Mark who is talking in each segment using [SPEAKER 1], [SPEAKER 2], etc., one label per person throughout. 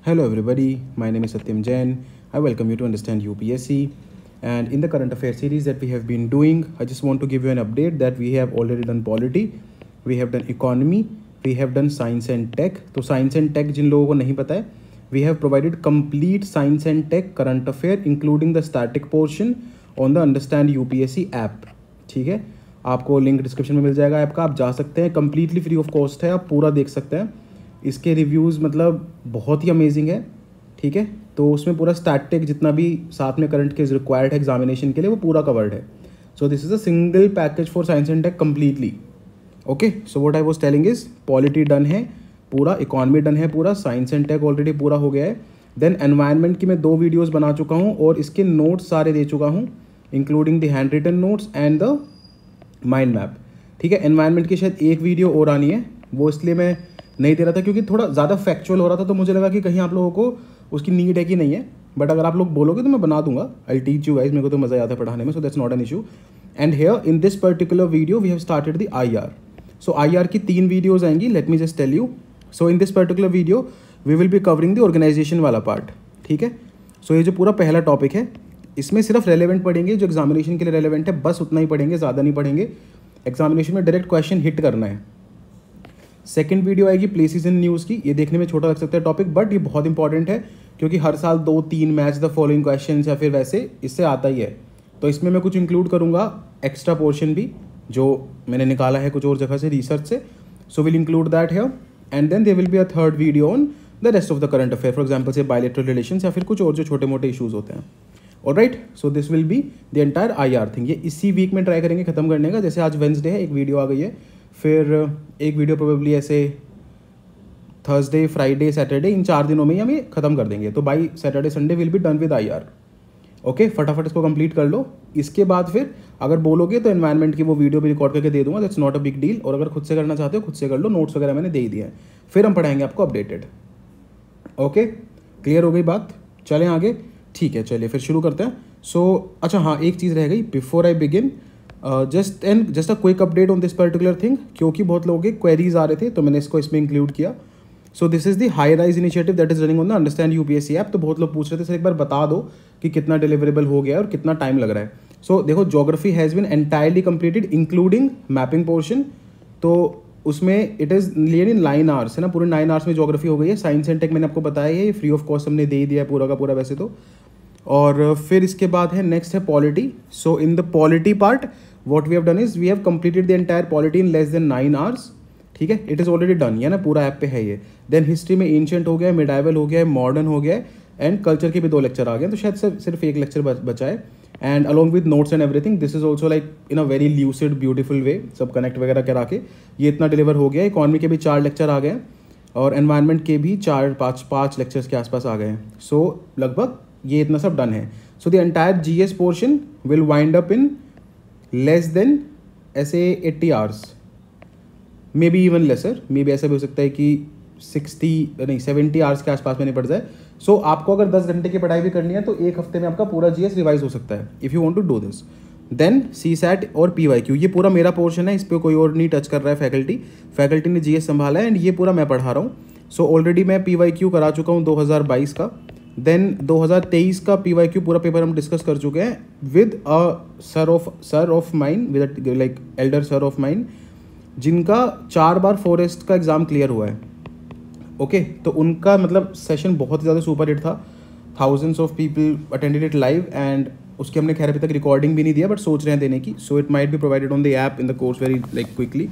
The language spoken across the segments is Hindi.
[SPEAKER 1] Hello everybody, my name is Satyam Jain. I welcome you to Understand UPSC. And in the current affairs series that we have been doing, I just want to give you an update that we have already done polity, we have done economy, we have done science and tech. तो science and tech जिन लोगों को नहीं पता है, we have provided complete science and tech current affair including the static portion on the Understand UPSC app. ठीक है, आपको लिंक डिस्क्रिप्शन में मिल जाएगा ऐप का, आप जा सकते हैं, कम्प्लीटली फ्री ऑफ कॉस्ट है, आप पूरा देख सकते हैं. इसके रिव्यूज़ मतलब बहुत ही अमेजिंग है. ठीक है, तो उसमें पूरा स्टैटिक जितना भी साथ में करंट के रिक्वायर्ड है एग्जामिनेशन के लिए वो पूरा कवर्ड है. So this is a single package for science and tech completely. Okay, so what I was telling is polity done है पूरा, इकॉनमी डन है पूरा, साइंस एंड टेक ऑलरेडी पूरा हो गया है. देन एनवायरनमेंट की मैं 2 वीडियोस बना चुका हूँ और इसके नोट्स सारे दे चुका हूँ including the handwritten notes and the mind map. ठीक है, एनवायरनमेंट की शायद एक वीडियो और आनी है, वो इसलिए मैं नहीं दे रहा था क्योंकि थोड़ा ज़्यादा फैक्चुअल हो रहा था, तो मुझे लगा कि कहीं आप लोगों को उसकी नीड है कि नहीं है. बट अगर आप लोग बोलोगे तो मैं बना दूंगा. आई टीच यू गाइस, मेरे को तो मज़ा आता है पढ़ाने में, so that's not an issue. And here in this particular video we have started the IR. So IR की 3 वीडियोज़ आएंगी. Let me just tell you. So in this particular video we will be covering the organisation वाला पार्ट. ठीक है, सो ये जो पूरा पहला टॉपिक है इसमें सिर्फ रेलेवेंट पढ़ेंगे, जो एग्जामिनेशन के लिए रेलेवेंट है, बस उतना ही पढ़ेंगे, ज़्यादा नहीं पढ़ेंगे. एग्जामिनेशन में डायरेक्ट क्वेश्चन हिट करना है. सेकंड वीडियो आएगी प्लेसेस इन न्यूज़ की. ये देखने में छोटा लग सकता है टॉपिक, बट ये बहुत इंपॉर्टेंट है क्योंकि हर साल 2-3 मैच द फॉलोइंग क्वेश्चन या फिर वैसे इससे आता ही है. तो इसमें मैं कुछ इंक्लूड करूँगा एक्स्ट्रा पोर्शन भी जो मैंने निकाला है कुछ और जगह से रिसर्च से. So will include that here and then there will be a third video on the rest of the current affair, for example से बायलैटरल रिलेशंस या फिर कुछ और जो छोटे मोटे इशूज़ होते हैं. Alright, so this will be the entire IR thing. ये इसी वीक में ट्राई करेंगे खत्म करने का. जैसे आज वेंसडे है, एक वीडियो आ गई है, फिर एक वीडियो प्रोबेबली ऐसे थर्सडे, फ्राइडे, सैटरडे, इन 4 दिनों में ही हम ये खत्म कर देंगे. तो by Saturday Sunday will be done with IR. Okay, फटाफट इसको कंप्लीट कर लो. इसके बाद फिर अगर बोलोगे तो एनवायरनमेंट की वो वीडियो भी रिकॉर्ड करके दे दूंगा. That's not a big deal. और अगर खुद से करना चाहते हो खुद से कर लो, नोट्स वगैरह मैंने दे ही दिए हैं. फिर हम पढ़ाएंगे आपको अपडेटेड. ओके, क्लियर हो गई बात? चलें आगे. ठीक है, चलिए फिर शुरू करते हैं. सो अच्छा हाँ, एक चीज़ रह गई before I begin. Just a quick update on this particular thing, क्योंकि बहुत लोगों के क्वेरीज आ रहे थे तो मैंने इसको इसमें इंक्लूड किया. So this is the high rise initiative that is running on the understand UPSC app. तो बहुत लोग पूछ रहे थे सर एक बार बता दो कि कितना डिलीवरेबल हो गया है और कितना टाइम लग रहा है. सो देखो, geography has been entirely completed including mapping portion. तो उसमें it is near in 9 hours है ना, पूरे 9 आवर्स में ज्योग्राफी हो गई है. साइंस एंड टेक मैंने आपको बताया है, ये फ्री ऑफ कॉस्ट हमने दे ही दिया है पूरा का पूरा वैसे तो. और फिर इसके बाद है नेक्स्ट है polity. So in the polity part what we have done is we have completed the entire polity in less than 9 hours. ठीक है, इट इज़ ऑलरेडी डन, या ना पूरा ऐप पे है ये. देन हिस्ट्री में एंशिएंट हो गया है, मिडाइवल हो गया है, मॉडर्न हो गया है, एंड कल्चर के भी 2 लेक्चर आ गए, तो शायद सिर्फ एक लेक्चर बचा है. And along with notes and everything this is also like in a very lucid beautiful way, सब कनेक्ट वगैरह करा के ये इतना डिलीवर हो गया है. इकॉनमी के भी 4 लेक्चर आ गए हैं और एनवायरनमेंट के भी 4-5 लेक्चर्स के आसपास आ गए हैं. सो लगभग ये इतना सब डन है. So the entire GS portion will wind up in less than ऐसे 80 hours, may be even laser. May be ऐसा भी हो सकता है कि 70 आवर्स के आसपास में निपट जाए. सो आपको अगर 10 घंटे की पढ़ाई भी करनी है तो एक हफ्ते में आपका पूरा GS रिवाइज हो सकता है if you want to do this. Then CSAT और PYQ, ये पूरा मेरा पोर्शन है, इस पर कोई और नहीं टच कर रहा है. फैकल्टी ने GS संभाला है एंड ये पूरा मैं पढ़ा रहा हूँ. सो ऑलरेडी मैं PYQ करा चुका हूँ 2022 का. देन 2023 का PYQ पूरा पेपर हम डिस्कस कर चुके हैं with a sir of mine, with like Elder sir of mine, जिनका 4 बार फॉरेस्ट का एग्ज़ाम क्लियर हुआ है. ओके, तो उनका मतलब सेशन बहुत ही ज़्यादा सुपर हिट था. Thousands of people attended it live and उसकी हमने खैर अभी तक रिकॉर्डिंग भी नहीं दिया, बट सोच रहे हैं देने की. So it might be provided on the app in the course very like quickly.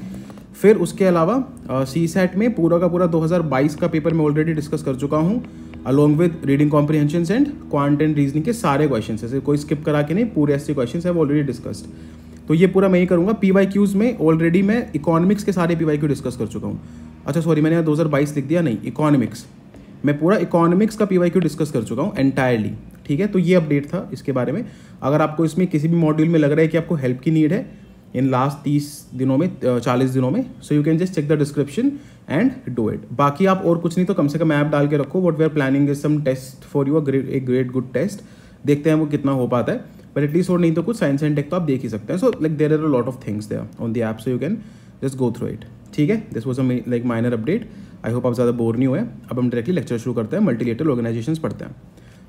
[SPEAKER 1] फिर उसके अलावा CSAT में पूरा का पूरा 2022 का पेपर मैं ऑलरेडी डिस्कस कर चुका हूँ along with reading comprehensions and quant and reasoning के सारे क्वेश्चन, ऐसे कोई स्किप करा के नहीं, पूरे ऐसे क्वेश्चन है ऑलरेडी डिस्कस्ड. तो ये पूरा मैं ही करूँगा. PYQs में ऑलरेडी मैं इकोनॉमिक्स के सारे PYQ डिस्कस कर चुका हूँ. अच्छा सॉरी, मैंने 2022 लिख दिया, नहीं इकोनॉमिक्स. मैं पूरा इकोनॉमिक्स का PYQ डिस्कस कर चुका हूँ एंटायरली. ठीक है, तो ये अपडेट था इसके बारे में. अगर आपको इसमें किसी भी मॉड्यूल में लग रहा है कि आपको हेल्प की नीड है इन लास्ट 30 दिनों में, 40 दिनों में, so you can just check the description and do it. बाकी आप और कुछ नहीं तो कम से कम ऐप डाल के रखो. What we are planning is some test for you, a great good test. देखते हैं वो कितना हो पाता है, बट एटलीस्ट और नहीं तो कुछ साइंस एंड टेक तो आप देख ही सकते हैं. So like there are a lot of things there on the app, so you can just go through it. ठीक है, this was a like minor update. I hope आप ज़्यादा बोर नहीं हुए। अब हम डायरेक्टली लेक्चर शुरू करते हैं, मल्टीलेटरल ऑर्गेनाइजेशंस पढ़ते हैं।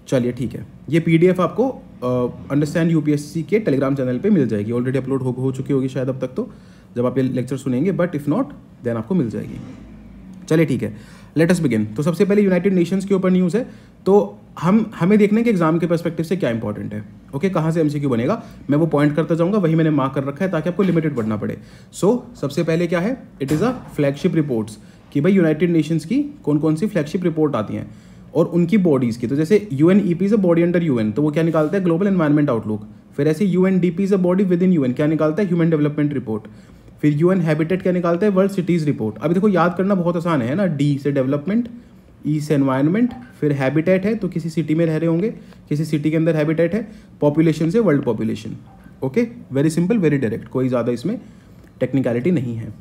[SPEAKER 1] चलिए ठीक है, ये PDF आपको अंडरस्टैंड यूपीएससी के टेलीग्राम चैनल पे मिल जाएगी, ऑलरेडी अपलोड हो चुकी होगी शायद अब तक तो, जब आप ये लेक्चर सुनेंगे, बट इफ़ नॉट देन आपको मिल जाएगी। चलिए ठीक है, लेट अस बिगिन। तो सबसे पहले यूनाइटेड नेशंस के ऊपर न्यूज़ है, तो हमें देखने के एग्जाम के पर्सपेक्टिव से क्या इंपॉर्टेंट है। ओके, कहाँ से MCQ बनेगा मैं वो पॉइंट करता जाऊँगा, वही मैंने मार्क कर रखा है ताकि आपको लिमिटेड पढ़ना पड़े। सबसे पहले क्या है, it is a flagship reports, कि भाई यूनाइटेड नेशंस की कौन कौन सी फ्लैगशिप रिपोर्ट आती हैं और उनकी बॉडीज़ की। तो जैसे UNEP is a body under UN, तो वो क्या निकालता है, ग्लोबल एनवायरनमेंट आउटलुक। फिर ऐसे UNDP is a body with in UN, क्या निकालता है, ह्यूमन डेवलपमेंट रिपोर्ट। फिर UN हैबिटेट क्या निकालता है, वर्ल्ड सिटीज़ रिपोर्ट। अभी देखो याद करना बहुत आसान है ना, D से डेवलपमेंट, E से एनवायरनमेंट, फिर हैबिटेट है तो किसी सिटी में रह रहे होंगे, किसी सिटी के अंदर हैबिटेट है, पॉपुलेशन से world population. Okay, very simple, very direct, कोई ज़्यादा इसमें टेक्निकलिटी नहीं है।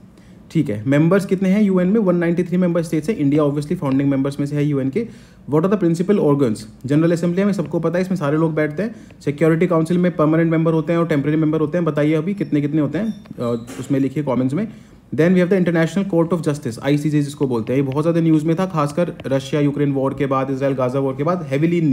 [SPEAKER 1] ठीक है, मेंबर्स कितने हैं UN में, 193 मेंबर स्टेट्स है, इंडिया ऑब्वियसली फाउंडिंग मेंबर्स में से है UN के। What are the principal organs, general assembly में सबको पता है, इसमें सारे लोग बैठते हैं। सिक्योरिटी काउंसिल में परमानेंट मेंबर होते हैं और टेम्परेरी मेंबर होते हैं, बताइए अभी कितने कितने होते हैं, उसमें लिखिए कॉमेंट्स में। Then we have the international court of justice, ICJ जिसको बोलते हैं, ये बहुत ज़्यादा न्यूज़ में था, खासकर रशिया यूक्रेन वॉर के बाद, इसराइल गाजा वॉर के बाद, heavily in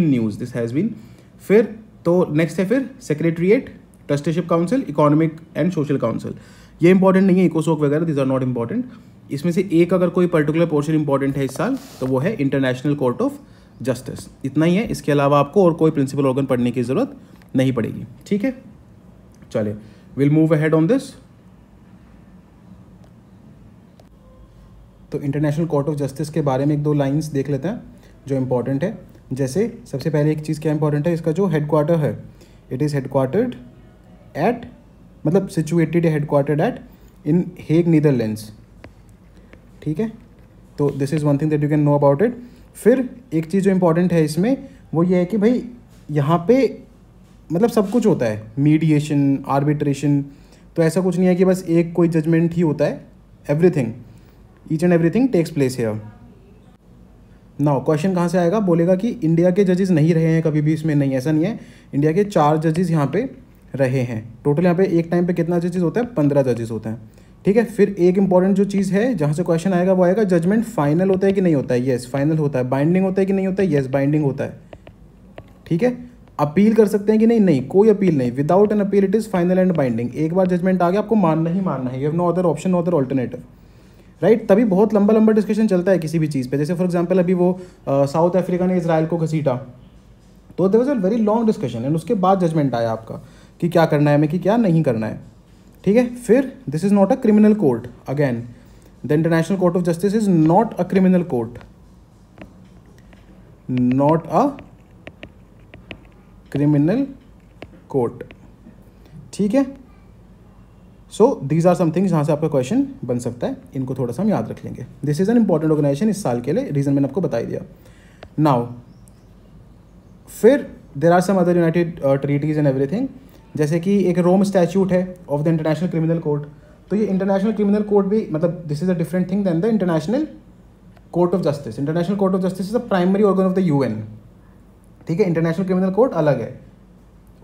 [SPEAKER 1] news this has been. फिर तो नेक्स्ट है फिर secretariat, trusteeship council, economic and social council. ये इंपॉर्टेंट नहीं है, इकोसोक वगैरह, दिस आर नॉट इंपॉर्टेंट। इसमें से एक अगर कोई पर्टिकुलर पोर्शन इंपॉर्टेंट है इस साल तो वो है इंटरनेशनल कोर्ट ऑफ जस्टिस, इतना ही है। इसके अलावा आपको और कोई प्रिंसिपल ऑर्गन पढ़ने की जरूरत नहीं पड़ेगी। ठीक है, चलिए will move ahead on this. तो इंटरनेशनल कोर्ट ऑफ जस्टिस के बारे में एक दो लाइंस देख लेते हैं जो इंपॉर्टेंट है। जैसे सबसे पहले एक चीज़ क्या इंपॉर्टेंट है, इसका जो हेडक्वार्टर है, इट इज़ हेडक्वार्टर्ड एट, मतलब सिचुएटेड हेडक्वार्टर्ड एट इन हेग नीदरलैंड्स। ठीक है, तो this is one thing that you can know about it. फिर एक चीज़ जो इंपॉर्टेंट है इसमें वो ये है कि भाई यहाँ पे मतलब सब कुछ होता है, मीडिएशन, आर्बिट्रेशन, तो ऐसा कुछ नहीं है कि बस एक कोई जजमेंट ही होता है, everything, each and everything takes place here. Now question कहाँ से आएगा, बोलेगा कि इंडिया के जजेस नहीं रहे हैं कभी भी इसमें, नहीं ऐसा नहीं है, इंडिया के 4 जजेस यहाँ पे रहे हैं टोटल। यहाँ पे एक टाइम पे कितना जजेस होता है, 15 जजेस होते हैं। ठीक है, फिर एक इंपॉर्टेंट जो चीज़ है जहाँ से क्वेश्चन आएगा वो आएगा, जजमेंट फाइनल होता है कि नहीं होता है, येस फाइनल होता है। बाइंडिंग होता है कि नहीं होता है, येस बाइंडिंग होता है। ठीक है, अपील कर सकते हैं कि नहीं, नहीं कोई अपील नहीं, without an appeal it is final and binding. एक बार जजमेंट आ गया आपको मानना ही मानना है, you have no other option, no other alternative, right. तभी बहुत लंबा लंबा डिस्कशन चलता है किसी भी चीज़ पे। जैसे फॉर एग्जांपल अभी वो साउथ अफ्रीका ने इजराइल को घसीटा, तो there was a very long discussion and उसके बाद जजमेंट आया आपका कि क्या करना है हमें, कि क्या नहीं करना है। ठीक है, फिर this is not a criminal court, again the international court of justice is not a criminal court, not a criminal court. ठीक है, so these are some things जहाँ से आपका क्वेश्चन बन सकता है, इनको थोड़ा सा हम याद रख लेंगे। This is an important organization इस साल के लिए, रीजन मैंने आपको बता दिया। नाउ फिर there are some other united treaties and everything, जैसे कि एक रोम स्टैच्यूट है of the international criminal court. तो ये इंटरनेशनल क्रिमिनल कोर्ट भी, मतलब this is a different thing than the international court of justice. International court of justice is the primary organ of the UN। ठीक है, इंटरनेशनल क्रिमिनल कोर्ट अलग है,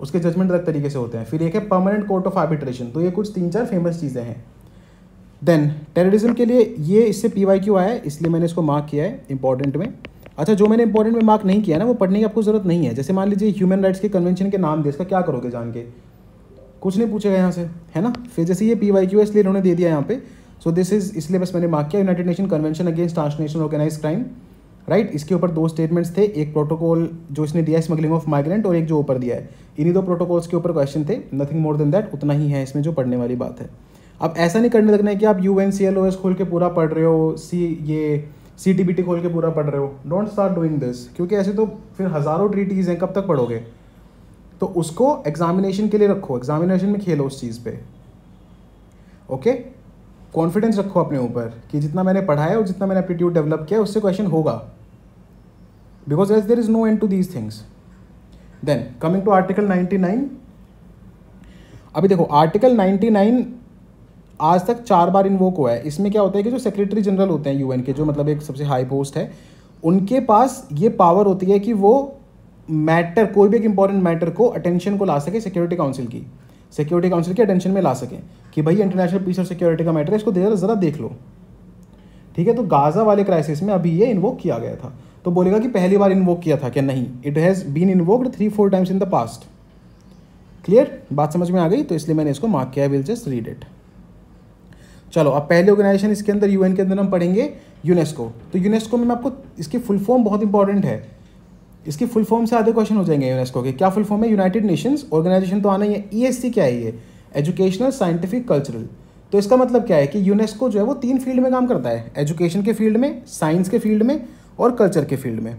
[SPEAKER 1] उसके जजमेंट अलग तरीके से होते हैं। फिर एक है परमानेंट कोर्ट ऑफ आर्बिट्रेशन। तो ये कुछ 3-4 फेमस चीज़ें हैं। देन टेररिज्म के लिए ये इससे PYQ आया है, इसलिए मैंने इसको मार्क किया है इंपॉर्टेंट में। अच्छा, जो मैंने इंपॉर्टेंट में मार्क नहीं किया ना वो पढ़ने की आपको जरूरत नहीं है। जैसे मान लीजिए ह्यूमन राइट्स के कन्वेंशन के नाम दे, इसका क्या करोगे जान के, कुछ नहीं पूछेगा यहाँ से, है ना। फिर जैसे ये PYQ है इसलिए इन्होंने दे दिया यहाँ पे, सो दिस इज, इसलिए बस मैंने मार्क किया, united nation convention against transnational organize crime, right. इसके ऊपर 2 स्टेटमेंट्स थे, एक प्रोटोकॉल जो इसने दिया है स्मगलिंग ऑफ माइग्रेंट, और एक जो ऊपर दिया है, इन्हीं 2 प्रोटोकॉल्स के ऊपर क्वेश्चन थे, नथिंग मोर देन दैट, उतना ही है इसमें जो पढ़ने वाली बात है। अब ऐसा नहीं करने लगना है कि आप UNCLOS खोल के पूरा पढ़ रहे हो, ये CTBT खोल के पूरा पढ़ रहे हो, डोंट स्टार्ट डूइंग दिस, क्योंकि ऐसे तो फिर हज़ारों ट्रीटीज़ हैं, कब तक पढ़ोगे। तो उसको एग्जामिनेशन के लिए रखो, एग्जामिनेशन में खेलो उस चीज़ पे, ओके। कॉन्फिडेंस रखो अपने ऊपर कि जितना मैंने पढ़ा है और जितना मैंने एप्टीट्यूड डेवलप किया है उससे क्वेश्चन होगा, because as there is no end to these things. Then coming to article 99। अभी देखो आर्टिकल 99 आज तक 4 बार इन्वोक हुआ है। इसमें क्या होता है कि जो सेक्रेटरी जनरल होते हैं UN के, जो मतलब एक सबसे हाई पोस्ट है, उनके पास ये पावर होती है कि वो मैटर, कोई भी एक इंपॉर्टेंट मैटर को अटेंशन को ला सके सिक्योरिटी काउंसिल के अटेंशन में ला सके कि भाई इंटरनेशनल पीस और सिक्योरिटी का मैटर है, इसको ज़रा देख लो। ठीक है, तो गाज़ा वाले क्राइसिस में अभी ये इन्वोक किया गया था। तो बोलेगा कि पहली बार इन्वोक किया था क्या? नहीं, it has been invoked 3-4 times in the past. Clear, बात समझ में आ गई? तो इसलिए मैंने इसको मार्क किया, विल जस्ट रीड इट। चलो, अब पहले ऑर्गेनाइजेशन इसके अंदर यूएन के अंदर हम पढ़ेंगे यूनेस्को। तो यूनेस्को में मैं आपको इसकी फुल फॉर्म बहुत इंपॉर्टेंट है, इसकी फुल फॉर्म से आधे क्वेश्चन हो जाएंगे यूनेस्को के। क्या फुल फॉर्म है? यूनाइटेड नेशंस ऑर्गेनाइजेशन तो आना ही है। ईएससी क्या है? ये एजुकेशनल, साइंटिफिक, कल्चरल। तो इसका मतलब क्या है कि यूनेस्को जो है वो 3 फील्ड में काम करता है, एजुकेशन के फील्ड में, साइंस के फील्ड में और कल्चर के फील्ड में,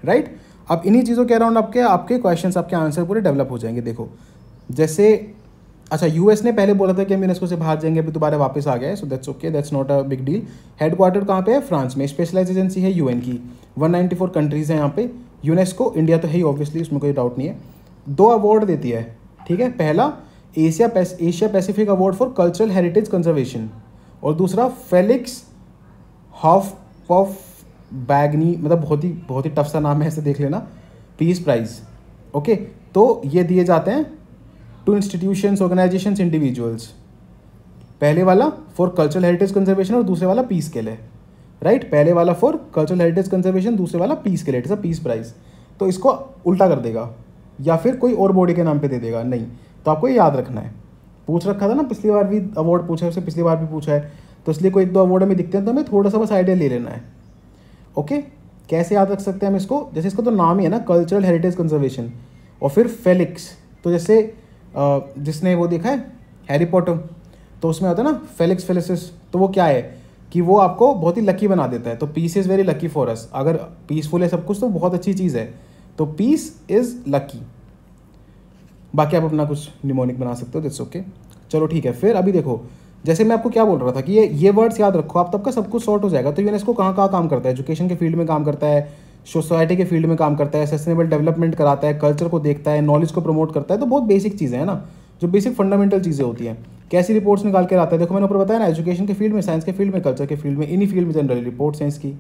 [SPEAKER 1] राइट। अब इन्हीं चीज़ों के अराउंड आपके क्वेश्चंस, आपके आंसर पूरे डेवलप हो जाएंगे। देखो, जैसे अच्छा, यूएस ने पहले बोला था कि हम यूनेस्को से बाहर जाएंगे, अभी दोबारा वापस आ गया है, so that's okay, that's not a big deal. Headquarter कहाँ पे है? फ्रांस में। स्पेशलाइज एजेंसी है यूएन की, 194 कंट्रीज़ हैं यहाँ पे। यूनेस्को, इंडिया तो है ही ऑब्वियसली, उसमें कोई डाउट नहीं है। 2 अवार्ड देती है, ठीक है। पहला Asia Pacific award for cultural heritage conservation और दूसरा फेलिक्स हॉफ बैगनी, मतलब बहुत ही टफ सा नाम है, ऐसे देख लेना, पीस प्राइज। ओके, तो ये दिए जाते हैं टू इंस्टीट्यूशंस, ऑर्गेनाइजेशंस, इंडिविजुअल्स। पहले वाला फॉर कल्चरल हेरिटेज कंजर्वेशन और दूसरे वाला पीस के लिए, राइट। पहले वाला फॉर कल्चरल हेरिटेज कंजर्वेशन, दूसरे वाला पीस के लिए, इट्स अ पीस प्राइज। तो इसको उल्टा कर देगा या फिर कोई और बॉडी के नाम पे दे देगा, नहीं। तो आपको ये याद रखना है। पूछ रखा था ना, पिछली बार भी अवार्ड पूछा है, उससे पिछली बार भी पूछा है, तो इसलिए कोई 1-2 अवार्ड हमें दिखते हैं तो हमें थोड़ा सा बस आइडिया ले लेना है। ओके, कैसे याद रख सकते हैं हम इसको? जैसे इसका तो नाम ही है ना, कल्चरल हेरिटेज कंजर्वेशन, और फिर फेलिक्स। तो जैसे जिसने वो देखा है हैरी पॉटर, तो उसमें होता है ना फेलिक्स फेलिसिस, तो वो क्या है कि वो आपको बहुत ही लकी बना देता है। तो peace is very lucky for us, अगर पीसफुल है सब कुछ तो बहुत अच्छी चीज़ है, तो पीस इज़ लकी। बाकी आप अपना कुछ निमोनिक बना सकते हो, दैट्स ओके। चलो ठीक है, फिर अभी देखो, जैसे मैं आपको क्या बोल रहा था कि ये वर्ड्स याद रखो आप, तब का सब कुछ सॉर्ट हो जाएगा। तो यूनेस्को कहाँ कहाँ काम करता है? एजुकेशन के फील्ड में काम करता है, सोसाइटी के फील्ड में काम करता है, सस्टेनेबल डेवलपमेंट कराता है, कल्चर को देखता है, नॉलेज को प्रमोट करता है। तो बहुत बेसिक चीज़ें हैं ना, जो बेसिक फंडामेंटल चीज़ें होती हैं। कैसी रिपोर्ट्स निकाल के लाता है? देखो मैंने ऊपर बताया ना, एजुकेशन के फील्ड में, साइंस के फील्ड में, कल्चर के फील्ड में, इन्हीं फील्ड में जनरली रिपोर्ट्स हैं इसकी।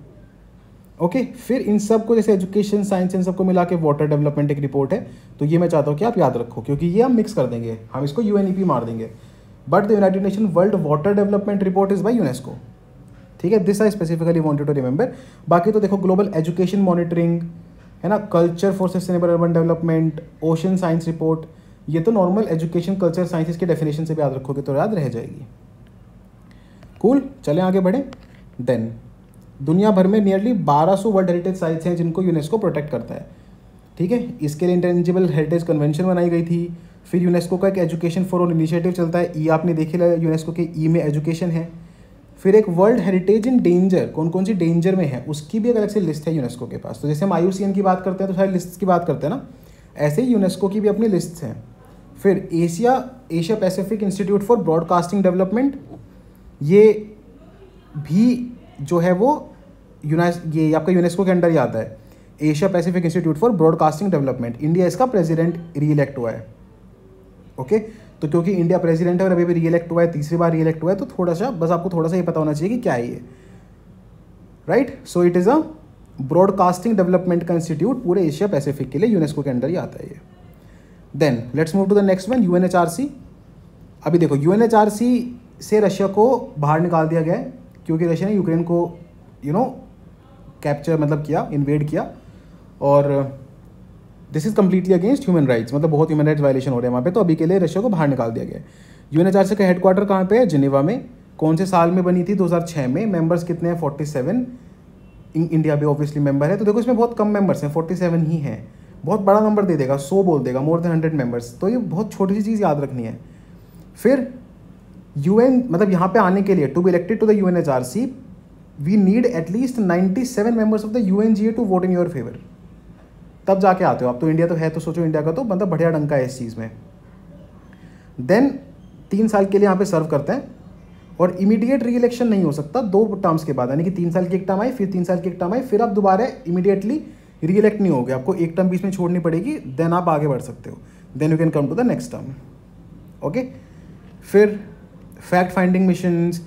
[SPEAKER 1] ओके, फिर इन सब को जैसे एजुकेशन, साइंस, इन सबको मिला के वाटर डेवलपमेंट एक रिपोर्ट है। तो ये मैं चाहता हूँ कि आप याद रखो, क्योंकि ये हम मिक्स कर देंगे, हम इसको यूएनईपी मार देंगे। But the united nation world water development report is by UNESCO, ठीक है। This I specifically wanted to remember. बाकी तो देखो, ग्लोबल एजुकेशन मॉनिटरिंग है ना, culture for sustainable urban development, ocean science report, ये तो नॉर्मल एजुकेशन, कल्चर, साइंस के डेफिनेशन से भी याद रखोगे तो याद रह जाएगी। कूल, चलें आगे बढ़ें। देन दुनिया भर में नियरली 1200 वर्ल्ड हेरिटेज साइट्स हैं जिनको यूनेस्को प्रोटेक्ट करता है, ठीक है। इसके लिए इंटेंजिबल हेरिटेज कन्वेंशन बनाई गई थी। फिर यूनेस्को का एक एजुकेशन फॉर ऑल इनिशिएटिव चलता है, ई आपने देखे लिया, यूनेस्को के ई में एजुकेशन है। फिर एक वर्ल्ड हेरिटेज इन डेंजर, कौन कौन सी डेंजर में है उसकी भी एक अलग से लिस्ट है यूनेस्को के पास। तो जैसे हम IUCN की बात करते हैं तो सारी लिस्ट की बात करते हैं ना, ऐसे ही यूनेस्को की भी अपनी लिस्ट हैं। फिर Asia Pacific institute for broadcasting development, ये भी जो है वो ये आपका यूनेस्को के अंडर ही आता है, Asia Pacific institute for broadcasting development. India इसका प्रेसिडेंट री इलेक्ट हुआ है, ओके। तो क्योंकि इंडिया प्रेसिडेंट है और अभी भी री इलेक्ट हुआ है, तीसरी बार री इलेक्ट हुआ है, तो थोड़ा सा बस आपको थोड़ा सा ये पता होना चाहिए कि क्या है ये, right. So it is a broadcasting development का इंस्टीट्यूट, पूरे एशिया पैसिफिक के लिए यूनेस्को के अंडर ही आता है ये। Then let's move to the next one, UNHRC। अभी देखो, UNHRC से रशिया को बाहर निकाल दिया गया है क्योंकि रशिया ने यूक्रेन को कैप्चर मतलब किया, इन्वेड किया, और this is completely against human rights, मतलब बहुत ह्यूमन राइट्स वायलेशन हो रहे हैं वहाँ पे। तो अभी के लिए रशिया को बाहर निकाल दिया गया है। UNHRC का हेडक्वार्टर कहाँ पे है? जिनेवा में। कौन से साल में बनी थी? 2006 में। मेंबर्स कितने हैं? 47। इंडिया भी ऑब्वियसली मेंबर है। तो देखो इसमें बहुत कम मेंबर्स हैं, 47 ही हैं। बहुत बड़ा नंबर दे देगा, 100 बोल देगा, मोर देन 100 मेंबर्स। तो ये बहुत छोटी सी चीज़ याद रखनी है। फिर UN, मतलब यहाँ पे आने के लिए, to be elected to the UNHRC we need at least 97 members of the UNGA to vote in your favour, तब जाके आते हो आप। तो इंडिया तो है, तो सोचो इंडिया का तो मतलब बढ़िया डंका है इस चीज़ में। देन 3 साल के लिए यहाँ पे सर्व करते हैं, और इमीडिएट री इलेक्शन नहीं हो सकता 2 टर्म्स के बाद, यानी कि 3 साल की एक टर्म आई, फिर 3 साल की एक टर्म आई, फिर आप दोबारा इमीडिएटली री इलेक्ट नहीं होगे, आपको एक टर्म बीच में छोड़नी पड़ेगी, देन आप आगे बढ़ सकते हो, then you can come to the next term, okay. फिर फैक्ट फाइंडिंग मिशंस।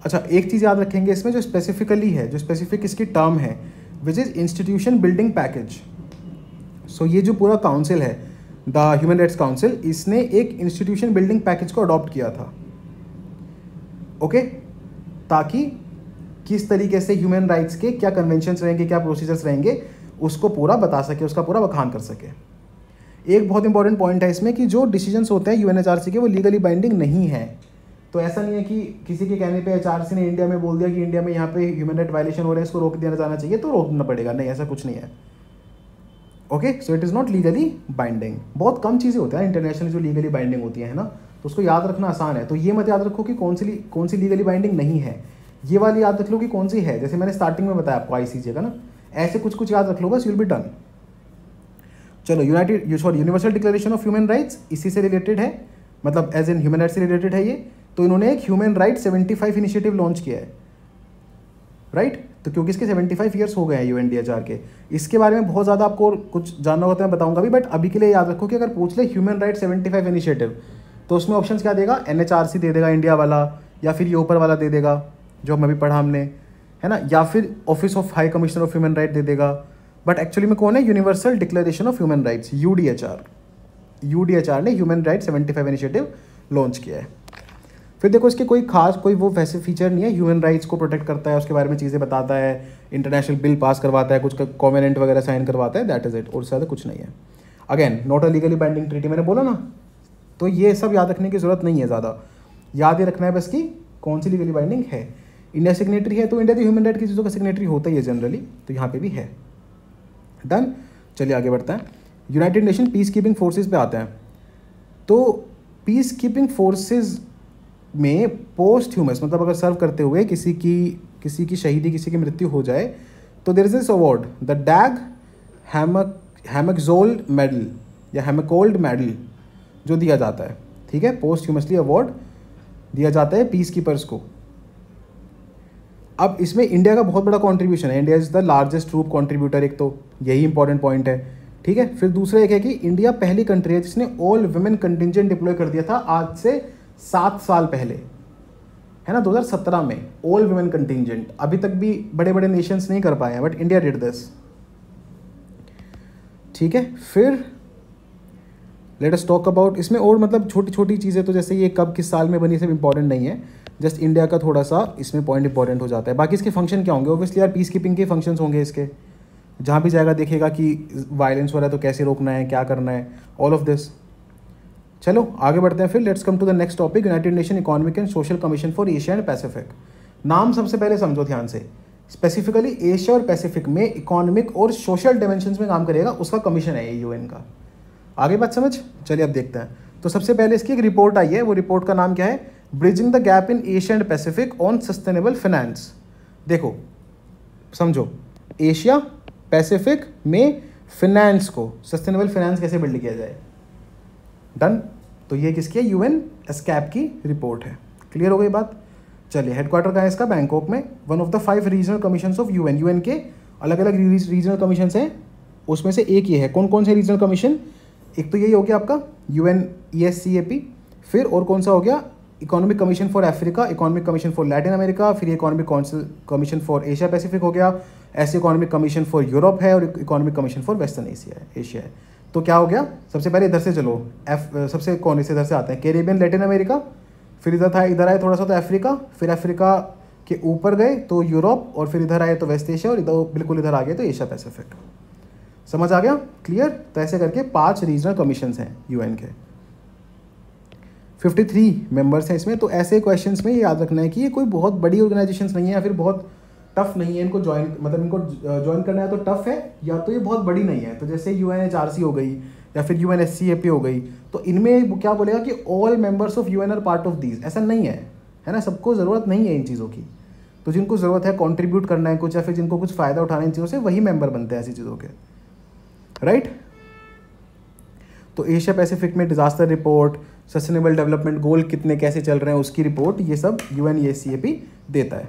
[SPEAKER 1] अच्छा, एक चीज़ याद रखेंगे इसमें जो स्पेसिफिकली है, जो स्पेसिफिक इसकी टर्म है, which is institution building package. So ये जो पूरा काउंसिल है, द ह्यूमन राइट्स काउंसिल, इसने एक इंस्टीट्यूशन बिल्डिंग पैकेज को अडॉप्ट किया था, ओके, ताकि किस तरीके से ह्यूमन राइट्स के क्या कन्वेंशंस रहेंगे, क्या प्रोसीजर्स रहेंगे, उसको पूरा बता सके, उसका पूरा बखान कर सके। एक बहुत इंपॉर्टेंट पॉइंट है इसमें कि जो डिसीजंस होते हैं यूएनएचआरसी के वो लीगली बाइंडिंग नहीं है। तो ऐसा नहीं है कि किसी के कहने पे एचआरसी ने इंडिया में बोल दिया कि इंडिया में यहाँ पे ह्यूमन राइट वायलेशन हो रहे हैं, इसको रोक दिया जाना चाहिए तो रोकना पड़ेगा, नहीं ऐसा कुछ नहीं है। Okay, so it is not legally binding. बहुत कम चीज़ें होती हैं इंटरनेशनल जो लीगली बाइंडिंग होती है ना, तो उसको याद रखना आसान है। तो ये मत याद रखो कि कौन सी लीगली बाइंडिंग नहीं है, ये वाली याद रख लो कि कौन सी है। जैसे मैंने स्टार्टिंग में बताया आपको आईसीजे का ना, ऐसे कुछ याद रख लो बस, यू विल बी डन। चलो universal declaration of human rights इसी से रिलेटेड है, मतलब एज इन ह्यूमन राइट्स से रिलेटेड है ये। तो इन्होंने एक ह्यूमन राइट 75 इनिशिएटिव लॉन्च किया है, राइट। तो क्योंकि इसके 75 ईयर्स हो गए हैं यूएनडीएचआर के, इसके बारे में बहुत ज़्यादा आपको कुछ जानना होता है मैं बताऊंगा भी, बट अभी के लिए याद रखो कि अगर पूछ ले ह्यूमन राइट 75 इनिशिएटिव तो उसमें ऑप्शन क्या देगा, एनएचआरसी दे देगा इंडिया वाला, या फिर ये ऊपर वाला दे देगा जो हम अभी पढ़ा हमने, है ना, या फिर office of high commissioner of human right they देगा। बट एक्चुअली में कौन है, universal declaration of human rights, UDHR ने ह्यूमन राइट 75 इनिशिएटिव लॉन्च किया है। फिर देखो इसके कोई वो वैसे फीचर नहीं है, ह्यूमन राइट्स को प्रोटेक्ट करता है, उसके बारे में चीज़ें बताता है, इंटरनेशनल बिल पास करवाता है, कुछ कॉवेनेंट वगैरह साइन करवाता है, दैट इज इट, और ज़्यादा कुछ नहीं है। Again not a legally binding treaty, मैंने बोला ना, तो ये सब याद रखने की जरूरत नहीं है ज़्यादा, याद ये रखना है बस कि कौन सी लीगली बाइंडिंग है। इंडिया सिग्नेटरी है तो इंडिया तो ह्यूमन राइट की चीज़ों का सिग्नेटरी होता ही है जनरली, तो यहाँ पे भी है। डन, चलिए आगे बढ़ते हैं। United nation peace keeping forces पे आते हैं। तो पीस कीपिंग फोर्सेज में पोस्ट ह्यूमस, मतलब अगर सर्व करते हुए किसी की शहीदी, किसी की मृत्यु हो जाए, तो there is this award, the Dag Hammarskjold medal या हैमकोल्ड मेडल जो दिया जाता है, ठीक है, पोस्ट ह्यूमसली अवार्ड दिया जाता है पीस कीपर्स को। अब इसमें इंडिया का बहुत बड़ा कंट्रीब्यूशन है, India is the largest troop contributor, एक तो यही इंपॉर्टेंट पॉइंट है, ठीक है। फिर दूसरा एक है कि इंडिया पहली कंट्री है जिसने ऑल वुमेन कंटिजेंट डिप्लॉय कर दिया था आज से 7 साल पहले, है ना, 2017 में ऑल वुमेन कंटिजेंट। अभी तक भी बड़े बड़े नेशंस नहीं कर पाए हैं, बट इंडिया डिड दिस, ठीक है। फिर लेट अस टॉक अबाउट, इसमें और मतलब छोटी छोटी चीज़ें, तो जैसे ये कब किस साल में बनी सब इंपॉर्टेंट नहीं है, जस्ट इंडिया का थोड़ा सा इसमें पॉइंट इंपॉर्टेंट हो जाता है। बाकी इसके फंक्शन क्या होंगे, ऑब्वियसली यार पीस कीपिंग के फंक्शंस होंगे इसके, जहाँ भी जाएगा देखेगा कि वायलेंस हो रहा है तो कैसे रोकना है, क्या करना है, ऑल ऑफ दिस। चलो आगे बढ़ते हैं फिर, let's come to the next topic, united nation economic and social commission for Asia and Pacific. नाम सबसे पहले समझो ध्यान से, स्पेसिफिकली एशिया और पैसिफिक में इकोनॉमिक और सोशल डायमेंशंस में काम करेगा, उसका कमीशन है ये यूएन का। आगे बात समझ, चलिए अब देखते हैं। तो सबसे पहले इसकी एक रिपोर्ट आई है, वो रिपोर्ट का नाम क्या है, bridging the gap in Asia and Pacific on sustainable finance. देखो समझो, एशिया पैसिफिक में फिनेंस को, सस्टेनेबल फाइनेंस कैसे बिल्ड किया जाए। डन, तो ये किसकी है, यूएन एस्कैप की रिपोर्ट है। क्लियर हो गई बात। चलिए हेडक्वार्टर कहाँ है इसका, बैंकॉक में। One of the 5 regional commission of UN, UN के अलग अलग रीजनल कमीशन हैं, उसमें से एक ये है। कौन कौन से रीजनल कमीशन, एक तो यही हो गया आपका यूएन ESCAP, फिर और कौन सा हो गया, economic commission for Africa, economic commission for Latin America, फिर economic commission for Asia Pacific हो गया, ऐसे इकोनॉमिक कमीशन फॉर यूरोप है, और economic commission for western Asia है। तो क्या हो गया, सबसे पहले इधर से चलो, सबसे कौन से इधर से आते हैं, कैरेबियन लैटिन अमेरिका, फिर इधर आए थोड़ा सा तो अफ्रीका, फिर अफ्रीका के ऊपर गए तो यूरोप, और फिर इधर आए तो वेस्ट एशिया, और इधर बिल्कुल इधर आ गए तो एशिया पैसिफिक। समझ आ गया, क्लियर। तो ऐसे करके 5 रीजनल कमीशंस हैं यूएन के, 53 मेंबर्स हैं इसमें। तो ऐसे क्वेश्चंस में ये याद रखना है कि ये कोई बहुत बड़ी ऑर्गेनाइजेशंस नहीं है, या फिर बहुत टफ नहीं है इनको ज्वाइन, मतलब इनको ज्वाइन करना है तो टफ है, या तो ये बहुत बड़ी नहीं है। तो जैसे UNHRC हो गई, या फिर UNSCAP हो गई, तो इनमें क्या बोलेगा कि all members of UN are part of these, ऐसा नहीं है ना, सबको ज़रूरत नहीं है इन चीज़ों की। तो जिनको ज़रूरत है कंट्रीब्यूट करना है कुछ, या फिर जिनको कुछ फ़ायदा उठाना है इन चीज़ों से, वही मेंबर बनते हैं ऐसी चीज़ों के, राइट। तो एशिया पैसिफिक में disaster report, sustainable development goal कितने कैसे चल रहे हैं उसकी रिपोर्ट, ये सब UNESCAP देता है।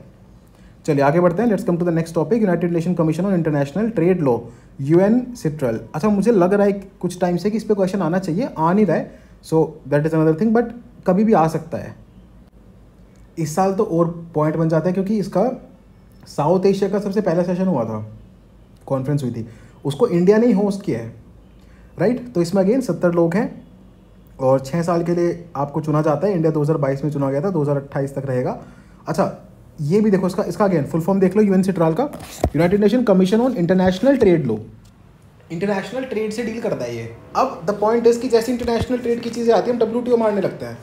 [SPEAKER 1] चलिए आगे बढ़ते हैं, let's come to the next topic, united nation commission on international trade law, UN-CITRAL। अच्छा, मुझे लग रहा है कुछ टाइम से कि इस पर क्वेश्चन आना चाहिए, आ नहीं रहा है, सो that is another thing, but कभी भी आ सकता है। इस साल तो और पॉइंट बन जाता है, क्योंकि इसका साउथ एशिया का सबसे पहला सेशन हुआ था, कॉन्फ्रेंस हुई थी, उसको इंडिया ने ही होस्ट किया है, राइट। तो इसमें अगेन 70 लोग हैं, और 6 साल के लिए आपको चुना जाता है। इंडिया 2022 में चुना गया था, 2028 तक रहेगा। अच्छा, ये भी देखो, इसका इसका अगेन फुल फॉर्म देख लो, यूएन सिट्राल का, United nation commission on international trade law. International trade से डील करता है ये। अब द पॉइंट इज कि जैसे इंटरनेशनल ट्रेड की चीज़ें आती हैं हम WTO मारने लगते हैं।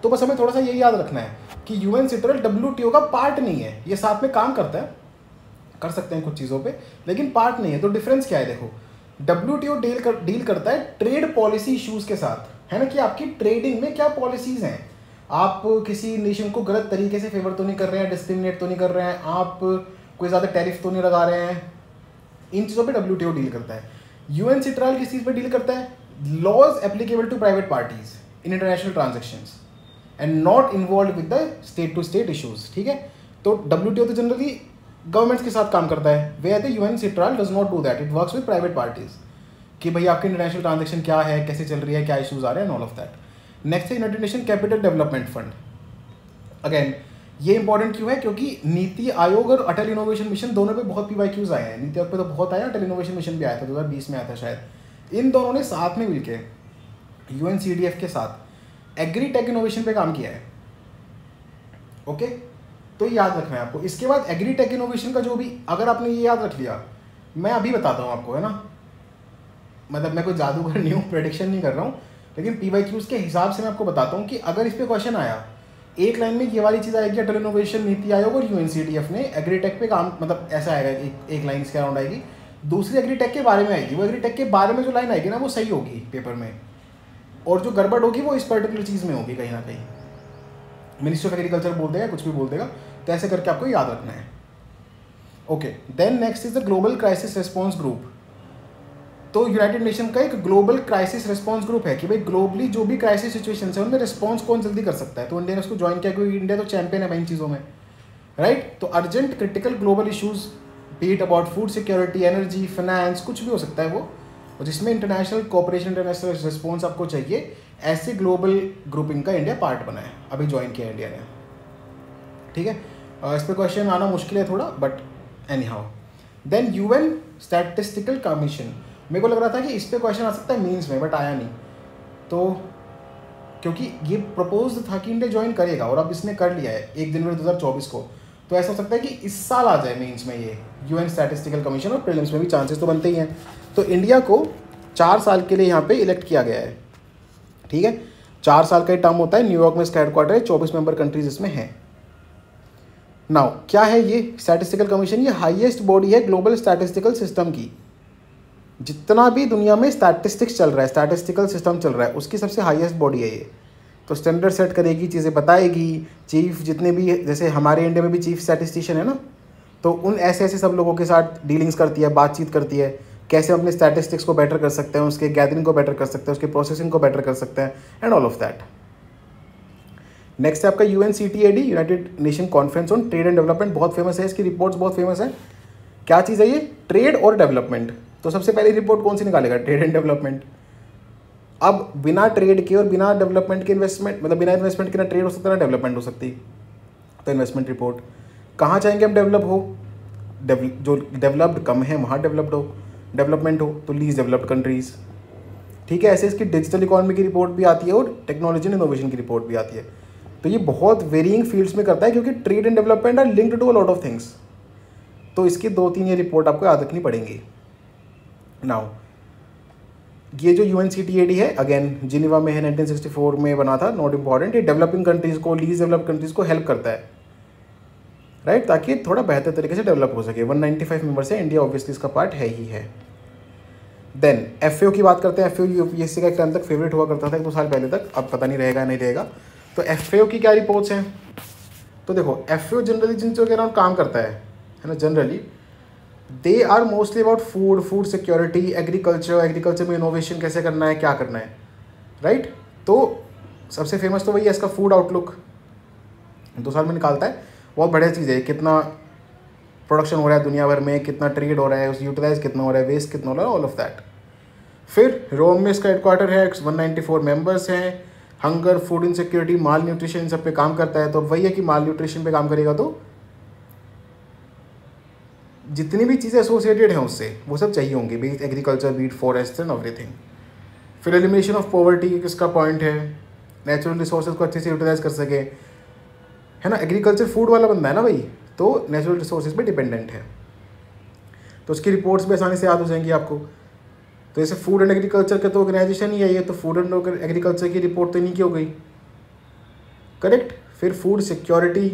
[SPEAKER 1] तो बस हमें थोड़ा सा यही याद रखना है कि यूएन सिट्रल WTO का पार्ट नहीं है, ये साथ में काम करता है, कर सकते हैं कुछ चीज़ों पे, लेकिन पार्ट नहीं है। तो डिफरेंस क्या है देखो, WTO डील करता है ट्रेड पॉलिसी इश्यूज़ के साथ, है ना, कि आपकी ट्रेडिंग में क्या पॉलिसीज़ हैं, आप किसी नेशन को गलत तरीके से फेवर तो नहीं कर रहे हैं, डिस्क्रिमिनेट तो नहीं कर रहे हैं, आप कोई ज़्यादा टैरिफ तो नहीं लगा रहे हैं, इन चीज़ों पे WTO डील करता है। यूएन सिट्रल किस चीज़ पे डील करता है, laws applicable to private parties in international transactions and not involve with the state to state issues, ठीक है। तो WTO तो जनरली गवर्नमेंट्स के साथ काम करता है, way the UN citral does not do that, it works with private parties, कि भाई आपकी इंटरनेशनल ट्रांजेक्शन क्या है, कैसे चल रही है, क्या इशूज़ आ रहे हैं, ऑल ऑफ दैट। नेक्स्ट है United nation capital development fund. Again ये इंपॉर्टेंट क्यों है, क्योंकि नीति आयोग और अटल इनोवेशन मिशन दोनों पे बहुत PYQs आए हैं। नीति आयोग पे तो बहुत आया, अटल इनोवेशन मिशन भी आया था, 2020 में आया था शायद। इन दोनों ने साथ में मिलके UNCDF के साथ एग्री टेक इनोवेशन पे काम किया है। ओके, तो ये याद रखना है आपको। इसके बाद एग्री टेक इनोवेशन का जो भी, अगर आपने ये याद रख लिया, मैं अभी बताता हूँ आपको, है ना, मतलब मैं कोई जादूगर नहीं हूँ, प्रेडिक्शन नहीं कर रहा हूँ, लेकिन PYQs के हिसाब से मैं आपको बताता हूँ कि अगर इस पर क्वेश्चन आया, एक लाइन में ये वाली चीज़ आएगी, अटल इनोवेशन, नीति आयोग और UNCDF ने एग्रीटेक पे काम, मतलब ऐसा आएगा, एक लाइन इसके अराउंड आएगी। दूसरी एग्रीटेक के बारे में आएगी, वो एग्रीटेक के बारे में जो लाइन आएगी ना वो सही होगी पेपर में, और जो गड़बड़ होगी वो इस पर्टिकुलर चीज़ में होगी कहीं ना कहीं, मिनिस्ट्री ऑफ एग्रीकल्चर बोल देगा, कुछ भी बोल देगा। तो ऐसे करके आपको याद रखना है। Okay, then next is the global crisis response group. तो यूनाइटेड नेशन का एक ग्लोबल क्राइसिस रिस्पॉन्स ग्रुप है कि भाई ग्लोबली जो भी क्राइसिस सिचुएशन है उनमें रिस्पॉन्स कौन जल्दी कर सकता है। तो इंडिया ने उसको ज्वाइन किया क्योंकि इंडिया तो चैंपियन है इन चीज़ों में, राइट। तो urgent critical global issues, be it about food security, energy, finance, कुछ भी हो सकता है वो, और जिसमें इंटरनेशनल कोऑपरेशन, इंटरनेशनल रिस्पॉन्स आपको चाहिए, ऐसे ग्लोबल ग्रुपिंग का इंडिया पार्ट बना है, अभी ज्वाइन किया इंडिया ने, ठीक है। इस पर क्वेश्चन आना मुश्किल है थोड़ा, but anyhow. Then UN statistical commission, मेरे को लग रहा था कि इस पर क्वेश्चन आ सकता है मीन्स में, बट आया नहीं। तो क्योंकि ये प्रपोज था कि इंडिया ज्वाइन करेगा और अब इसने कर लिया है 1 जनवरी 2024 को, तो ऐसा हो सकता है कि इस साल आ जाए मीन्स में ये UN स्टैटिस्टिकल कमीशन, और प्रीलिम्स में भी चांसेस तो बनते ही हैं। तो इंडिया को 4 साल के लिए यहाँ पे इलेक्ट किया गया है, ठीक है। 4 साल का ही टर्म होता है, न्यूयॉर्क में इसका हेडक्वार्टर है, 24 मेंबर कंट्रीज इसमें हैं। नाउ क्या है ये स्टैटिस्टिकल कमीशन, ये हाईएस्ट बॉडी है ग्लोबल स्टैटिस्टिकल सिस्टम की। जितना भी दुनिया में स्टैटिस्टिक्स चल रहा है, स्टैटिस्टिकल सिस्टम चल रहा है, उसकी सबसे हाईएस्ट बॉडी है ये। तो स्टैंडर्ड सेट करेगी, चीज़ें बताएगी, चीफ जितने भी, जैसे हमारे इंडिया में भी चीफ स्टैटिस्टिशियन है ना, तो उन ऐसे ऐसे सब लोगों के साथ डीलिंग्स करती है, बातचीत करती है, कैसे हम अपने स्टैटिस्टिक्स को बेटर कर सकते हैं, उसके गैदरिंग को बेटर कर सकते हैं, उसके प्रोसेसिंग को बेटर कर सकते हैं, and all of that. Next है आपका UNCTAD, United nation conference on trade and development, बहुत फेमस है, इसकी रिपोर्ट्स बहुत फेमस है। क्या चीज़ है ये, ट्रेड और डेवलपमेंट। तो सबसे पहली रिपोर्ट कौन सी निकालेगा, ट्रेड एंड डेवलपमेंट। अब बिना ट्रेड के और बिना डेवलपमेंट के इन्वेस्टमेंट, मतलब बिना इन्वेस्टमेंट के ना ट्रेड हो सकता है ना डेवलपमेंट हो सकती। तो इन्वेस्टमेंट रिपोर्ट, कहाँ चाहेंगे हम डेवलप हो, जो डेवलप्ड कम है वहाँ डेवलप्ड हो, डेवलपमेंट हो तो लीज डेवलप्ड कंट्रीज़, ठीक है। ऐसे इसकी डिजिटल इकोनॉमी की रिपोर्ट भी आती है और टेक्नोलॉजी एंड इनोवेशन की रिपोर्ट भी आती है। तो ये बहुत वेरिंग फील्ड्स में करता है, क्योंकि trade and development are linked to a lot of things. तो इसकी 2-3 ये रिपोर्ट आपको याद रखनी पड़ेंगी। नाउ ये जो UNCTAD है, अगेन जिनेवा में है, 1964 में बना था, नॉट इम्पॉर्टेंट। ये डेवलपिंग कंट्रीज़ को, लीज डेवलप कंट्रीज़ को हेल्प करता है, राइट, ताकि थोड़ा बेहतर तरीके से डेवलप हो सके। 195 मेंबर्स है, इंडिया ऑब्वियसली इसका पार्ट है ही है। देन FAO की बात करते हैं। FAO UPSC का एक टाइम तक फेवरेट हुआ करता था, 1-2 साल पहले तक, अब पता नहीं रहेगा नहीं रहेगा। तो FAO की क्या रिपोर्ट्स हैं, तो देखो FAO जनरली जिन चीज़ों के अराउंड काम करता है ना, generally they are mostly about food security, agriculture में इनोवेशन कैसे करना है, क्या करना है, राइट। तो सबसे फेमस तो वही है इसका फूड आउटलुक, 2 साल में निकालता है, बहुत बढ़िया चीज़ है। कितना प्रोडक्शन हो रहा है दुनिया भर में, कितना ट्रेड हो रहा है, उस यूटिलाइज कितना हो रहा है, वेस्ट कितना हो रहा है, ऑल ऑफ दैट। फिर रोम में इसका हेडक्वार्टर है, 194 मेंबर्स हैं। हंगर, फूड इनसिक्योरिटी, माल न्यूट्रिशन, इन सब पे काम करता है। तो वही है कि माल न्यूट्रिशन पे काम करेगा तो जितनी भी चीज़ें एसोसिएटेड हैं उससे वो सब चाहिए होंगी, be it agriculture, be it forest and everything. फिर एलिमिनेशन ऑफ पॉवर्टी किसका पॉइंट है, नेचुरल रिसोर्सेज को अच्छे से यूटिलाइज कर सके, है ना, एग्रीकल्चर फूड वाला बंदा है ना भाई, तो नेचुरल रिसोर्सेज पे डिपेंडेंट है, तो उसकी रिपोर्ट्स भी आसानी से याद हो जाएंगी आपको। तो जैसे फूड एंड एग्रीकल्चर के तो ऑर्गेनाइजेशन ही है, तो फूड एंड एग्रीकल्चर की रिपोर्ट तो नहीं की हो गई, करेक्ट। फिर फूड सिक्योरिटी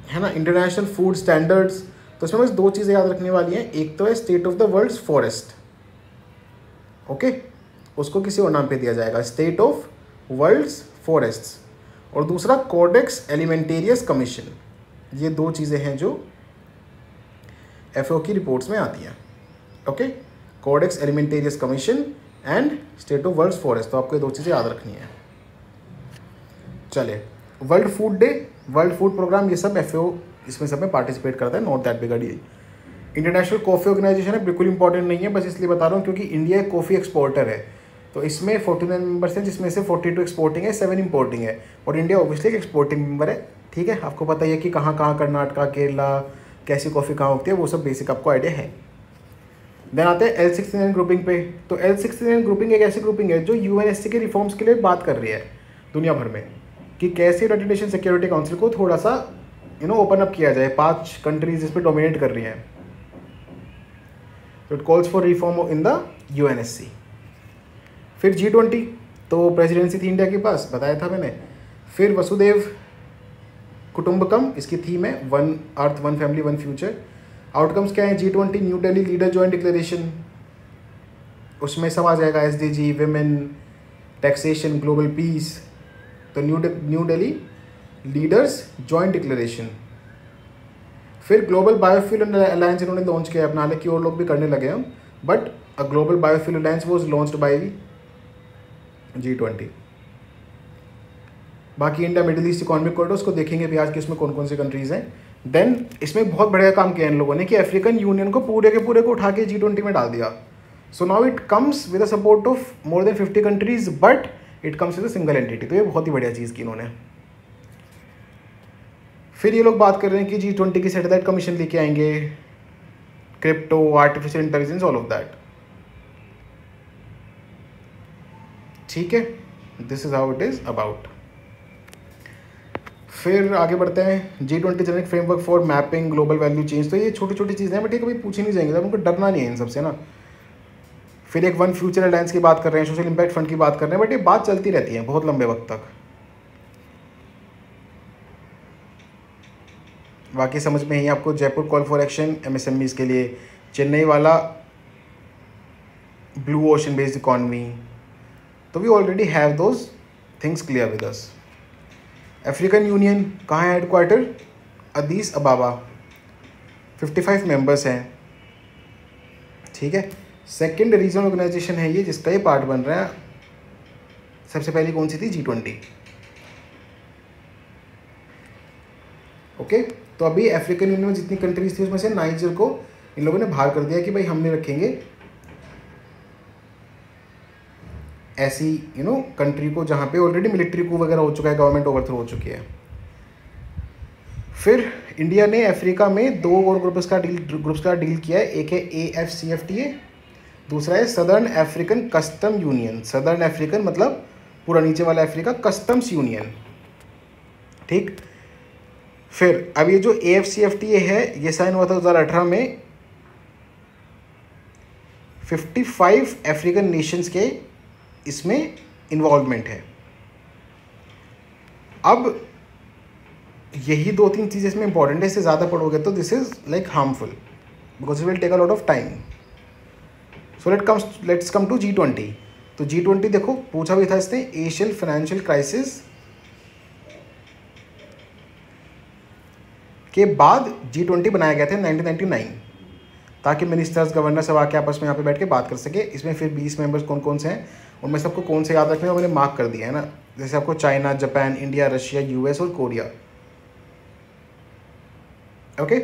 [SPEAKER 1] है ना, इंटरनेशनल फूड स्टैंडर्ड्स, तो इसमें बस दो चीज़ें याद रखने वाली हैं, एक तो है state of the world's forest, okay, उसको किसी और नाम पे दिया जाएगा, स्टेट ऑफ वर्ल्ड्स फॉरेस्ट्स, और दूसरा कोडेक्स एलिमेंटेरियस कमीशन। ये दो चीज़ें हैं जो एफएओ की रिपोर्ट्स में आती हैं, okay, Codex Alimentarius commission and state of world's forest, तो आपको ये दो चीज़ें याद रखनी है। चलिए, world food day, world food programme, ये सब एफएओ इसमें सब में पार्टिसिपेट करता है, not that big a deal. International coffee organisation है, बिल्कुल इंपॉर्टेंट नहीं है, बस इसलिए बता रहा हूँ क्योंकि इंडिया एक कॉफ़ी एक्सपोर्टर है, तो इसमें 49 मेंबर्स हैं, जिसमें से 42 एक्सपोर्टिंग है, 7 इंपोर्टिंग है, और इंडिया ऑब्वियसली एक एक्सपोर्टिंग मेंबर है, ठीक है। आपको पता ही है कि कहाँ कहाँ कर्नाटका, केरला, कैसी कॉफ़ी कहाँ होती है, वो सब बेसिक आपको आइडिया है। देन आते हैं L69 ग्रुपिंग पे। तो L69 ग्रुपिंग एक ऐसी ग्रुपिंग है जो यूएनएससी के रिफॉर्म्स के लिए बात कर रही है दुनिया भर में, कि कैसे यूनाइटेड नेशन सिक्योरिटी काउंसिल को थोड़ा सा ओपन अप किया जाए। 5 कंट्रीज इस पर डोमिनेट कर रही हैं, तो it calls for reform in the UNSC. फिर G20, तो प्रेसिडेंसी थी इंडिया के पास, बताया था मैंने। फिर वसुदेव कुटुंबकम, इसकी थीम है 1 अर्थ 1 फैमिली 1 फ्यूचर। आउटकम्स क्या है G20 new Delhi leader joint declaration, उसमें सब आ जाएगा, SDG, women, taxation, global peace, तो new Delhi leaders joint declaration. फिर ग्लोबल बायोफ्यूल अलायंस इन्होंने लॉन्च किया अपना, हालांकि और लोग भी करने लगे हैं, but a global biofuel alliance was launched by G20। बाकी India middle east economic corridor, उसको देखेंगे भी आज कि इसमें कौन कौन सी कंट्रीज हैं। देन इसमें बहुत बढ़िया काम किया इन लोगों ने कि अफ्रीकन यूनियन को पूरे के पूरे को उठा के G20 में डाल दिया। So now it comes with the support of more than 50 countries, but it comes with a single entity, तो ये बहुत ही बढ़िया चीज़ की इन्होंने। फिर ये लोग बात कर रहे हैं कि G20 की सैटेलाइट कमीशन लेके आएंगे, crypto, artificial intelligence, all of that, ठीक है। This is how it is about. फिर आगे बढ़ते हैं, G20 generic framework for mapping global value change, तो ये छोटी छोटी चीज़ें हैं, बट ये कभी पूछी नहीं जाएंगे, तो उनको डरना नहीं है इन सबसे ना। फिर एक 1 फ्यूचर अलायंस की बात कर रहे हैं, सोशल इम्पैक्ट फंड की बात कर रहे हैं, बट ये बात चलती रहती है बहुत लंबे वक्त तक। बाकी समझ में ही आपको Jaipur call for action MSMEs के लिए, चेन्नई वाला ब्लू ओशन बेस्ड इकॉनमी, तो we already have those things clear with us. African union कहाँ है हेडक्वार्टर, अदीस अबाबा, 55 मेंबर्स हैं, ठीक है। सेकेंड रीजनल ऑर्गेनाइजेशन है ये, जिसका ये पार्ट बन रहा है। सबसे पहले कौन सी थी, G20, ओके। तो अभी अफ्रीकन यूनियन में जितनी कंट्रीज थी उसमें से नाइजर को इन लोगों ने बाहर कर दिया कि भाई हम नहीं रखेंगे ऐसी कंट्री को जहाँ पे ऑलरेडी मिलिट्री coup वगैरह हो चुका है, गवर्नमेंट ओवरथ्रो हो चुकी है। फिर इंडिया ने अफ्रीका में 2 और ग्रुप्स का डील किया है, एक है AFCFTA, दूसरा है southern African custom union. Southern African मतलब पूरा नीचे वाला अफ्रीका, कस्टम्स यूनियन, ठीक। फिर अब ये जो AFCFTA है, ये साइन हुआ था 2018 में। 55 अफ्रीकन नेशंस के इसमें इन्वॉल्वमेंट है। अब यही 2-3 चीज़ें इसमें इंपॉर्टेंट है, इससे ज़्यादा पढ़ोगे तो this is like harmful, because it will take a lot of time. So let's come to G20। तो G20 देखो पूछा भी था इसने, एशियन फाइनेंशियल क्राइसिस के बाद G20 बनाया गया था 1999, ताकि मिनिस्टर्स, गवर्नर सब आके आपस में यहाँ पे बैठ के बात कर सके। इसमें फिर 20 मेंबर्स कौन कौन से हैं, उनमें सबको कौन से याद रखने हैं, मैंने मार्क कर दिया है ना, जैसे आपको China, Japan, India, Russia, US और कोरिया, ओके।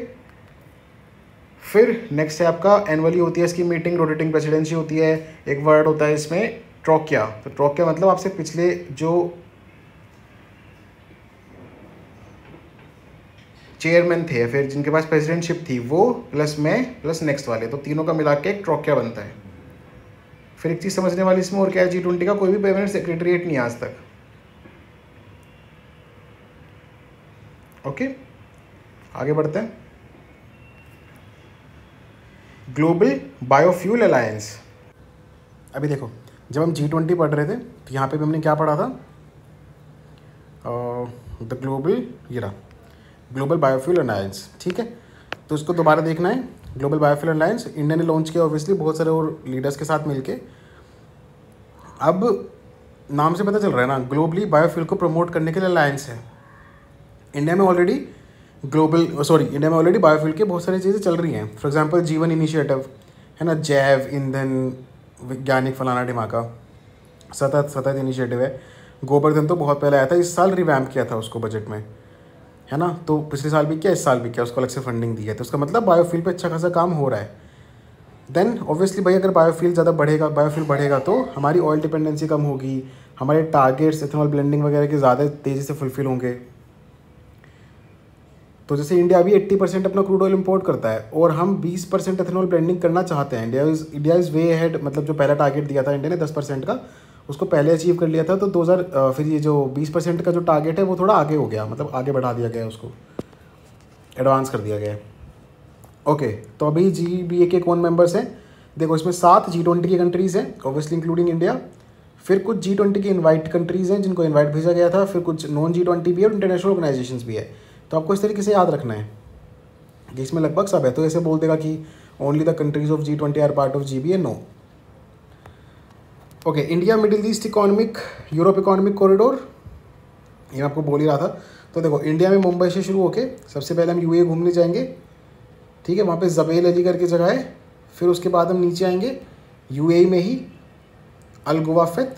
[SPEAKER 1] फिर नेक्स्ट है आपका एनुअली होती है इसकी मीटिंग, रोटेटिंग प्रेसिडेंसी होती है। एक वर्ड होता है इसमें ट्रोकिया, तो ट्रोकिया मतलब आपसे पिछले जो चेयरमैन थे, फिर जिनके पास प्रेसिडेंटशिप थी, वो प्लस मैं प्लस नेक्स्ट वाले, तो तीनों का मिला के एक ट्रोकिया बनता है। फिर एक चीज़ समझने वाली इसमें और क्या है, G20 का कोई भी परमानेंट सेक्रेटरीट नहीं है आज तक, ओके, आगे बढ़ते हैं। Global biofuel alliance. अभी देखो, जब हम G20 पढ़ रहे थे तो यहाँ पे भी हमने क्या पढ़ा था, द ग्लोबल, ये रहा ग्लोबल बायोफ्यूल अलायंस, ठीक है। तो इसको दोबारा देखना है। ग्लोबल बायोफ्यूल अलायंस इंडिया ने लॉन्च किया ऑब्वियसली बहुत सारे और लीडर्स के साथ मिलके। अब नाम से पता चल रहा है ना, ग्लोबली बायोफ्यूल को प्रमोट करने के लिए अलायंस है। इंडिया में ऑलरेडी इंडिया में ऑलरेडी बायोफ्यूल के बहुत सारी चीज़ें चल रही हैं। फॉर एग्जांपल जीवन इनिशिएटिव है ना, जैव ईंधन वैज्ञानिक फलाना ढिमाका, सतत इनिशिएटिव है। गोवर्धन तो बहुत पहले आया था, इस साल रिवैम्प किया था उसको बजट में, है ना। तो पिछले साल भी किया, इस साल भी किया, उसको अलग से फंडिंग दी है। तो उसका मतलब बायोफ्यूल पे अच्छा खासा काम हो रहा है। देन ऑब्वियसली भाई, अगर बायोफ्यूल ज़्यादा बढ़ेगा तो हमारी ऑयल डिपेंडेंसी कम होगी, हमारे टारगेट्स इथेनॉल ब्लेंडिंग वगैरह के ज़्यादा तेज़ी से फुलफिल होंगे। तो जैसे इंडिया अभी 80% अपना क्रूड ऑयल इंपोर्ट करता है और हम 20% एथेनॉल ब्लेंडिंग करना चाहते हैं। इंडिया इज़ वे अहेड, मतलब जो पहला टारगेट दिया था इंडिया ने 10% का, उसको पहले अचीव कर लिया था। तो फिर ये जो 20% का जो टारगेट है वो थोड़ा आगे हो गया, मतलब आगे बढ़ा दिया गया, उसको एडवांस कर दिया गया। ओके, तो अभी GBA के कौन मेंबर्स हैं? देखो, इसमें 7 G20 की कंट्रीज़ हैं ऑब्वियसली इंक्लूडिंग इंडिया। फिर कुछ G20 की इनवाइट कंट्रीज़ हैं जिनको इनवाइट भेजा गया था। फिर कुछ नॉन G20 भी है और इंटरनेशनल ऑर्गेनाइजेशंस भी है। तो आपको इस तरीके से याद रखना है कि इसमें लगभग सब है। तो ऐसे बोल देगा कि only the countries of G20 are part of GBA, no. Okay, India middle east economic Europe economic corridor, ये मैं आपको बोल ही रहा था। तो देखो, इंडिया में मुंबई से शुरू होके सबसे पहले हम UAE घूमने जाएंगे, ठीक है। वहाँ पे जबेल अली करके जगह है। फिर उसके बाद हम नीचे आएंगे UAE में ही अल गुवाफित।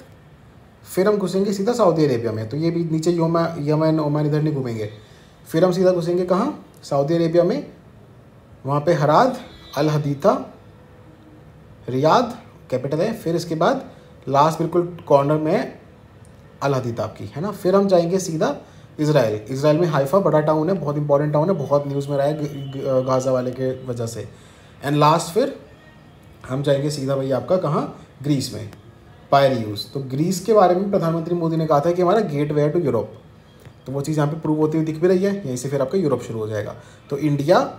[SPEAKER 1] फिर हम घुसेंगे सीधा सऊदी अरेबिया में। तो ये भी नीचे यमन ओमान इधर नहीं घूमेंगे। फिर हम सीधा घुसेंगे कहाँ? सऊदी अरेबिया में। वहाँ पे हराद, अल हदीथा, रियाद कैपिटल है। फिर इसके बाद लास्ट बिल्कुल कॉर्नर में अल हदीथा आपकी, है ना। फिर हम जाएंगे सीधा इसराइल में हाइफा, बड़ा टाउन है, बहुत इंपॉर्टेंट टाउन है, बहुत न्यूज़ में रहा है गाज़ा वाले के वजह से। एंड लास्ट फिर हम जाएंगे सीधा भाई आपका कहाँ? ग्रीस में, पायरियूस। तो ग्रीस के बारे में प्रधानमंत्री मोदी ने कहा था कि हमारा गेट वे टू यूरोप। तो वो चीज़ यहाँ पे प्रूव होती हुई दिख भी रही है। यहीं से फिर आपका यूरोप शुरू हो जाएगा। तो इंडिया,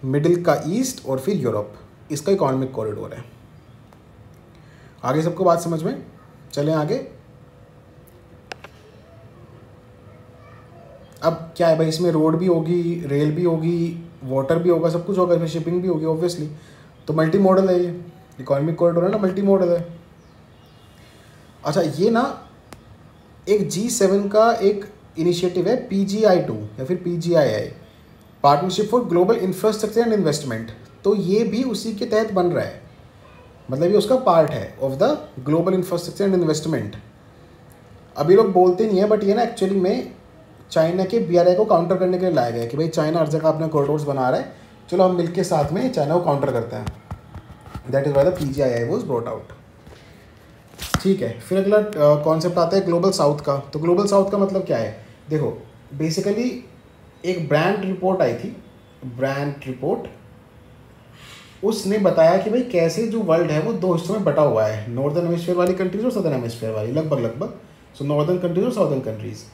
[SPEAKER 1] मिडिल का ईस्ट और फिर यूरोप, इसका इकोनॉमिक कॉरिडोर है। आगे सबको बात समझ में? चलें आगे। अब क्या है भाई, इसमें रोड भी होगी, रेल भी होगी, वाटर भी होगा, सब कुछ होगा, इसमें शिपिंग भी होगी ऑब्वियसली। तो मल्टी मॉडल है ये, इकोनॉमिक कॉरिडोर है ना, मल्टी मॉडल है। अच्छा, ये ना एक G7 का एक इनिशिएटिव है, PGI2 या फिर PGII, partnership for global infrastructure and investment. तो ये भी उसी के तहत बन रहा है, मतलब ये उसका पार्ट है of the global infrastructure and investment. अभी लोग बोलते नहीं है, बट ये ना एक्चुअली में चाइना के BRI को काउंटर करने के लिए लाया गया है कि भाई चाइना हर जगह अपने कॉरिडोर्स बना रहा है, चलो हम मिलके साथ में चाइना को काउंटर करते हैं। That is why the PGII was brought out, ठीक है। फिर अगला कॉन्सेप्ट आता है ग्लोबल साउथ का। तो ग्लोबल साउथ का मतलब क्या है? देखो, बेसिकली एक ब्रांड रिपोर्ट आई थी, ब्रांड रिपोर्ट, उसने बताया कि भाई कैसे जो वर्ल्ड है वो 2 हिस्सों में बटा हुआ है, नॉर्दर्न हेमिस्फीयर वाली कंट्रीज और सदर्न हेमिस्फीयर वाली, लगभग। सो नॉर्दर्न कंट्रीज और southern countries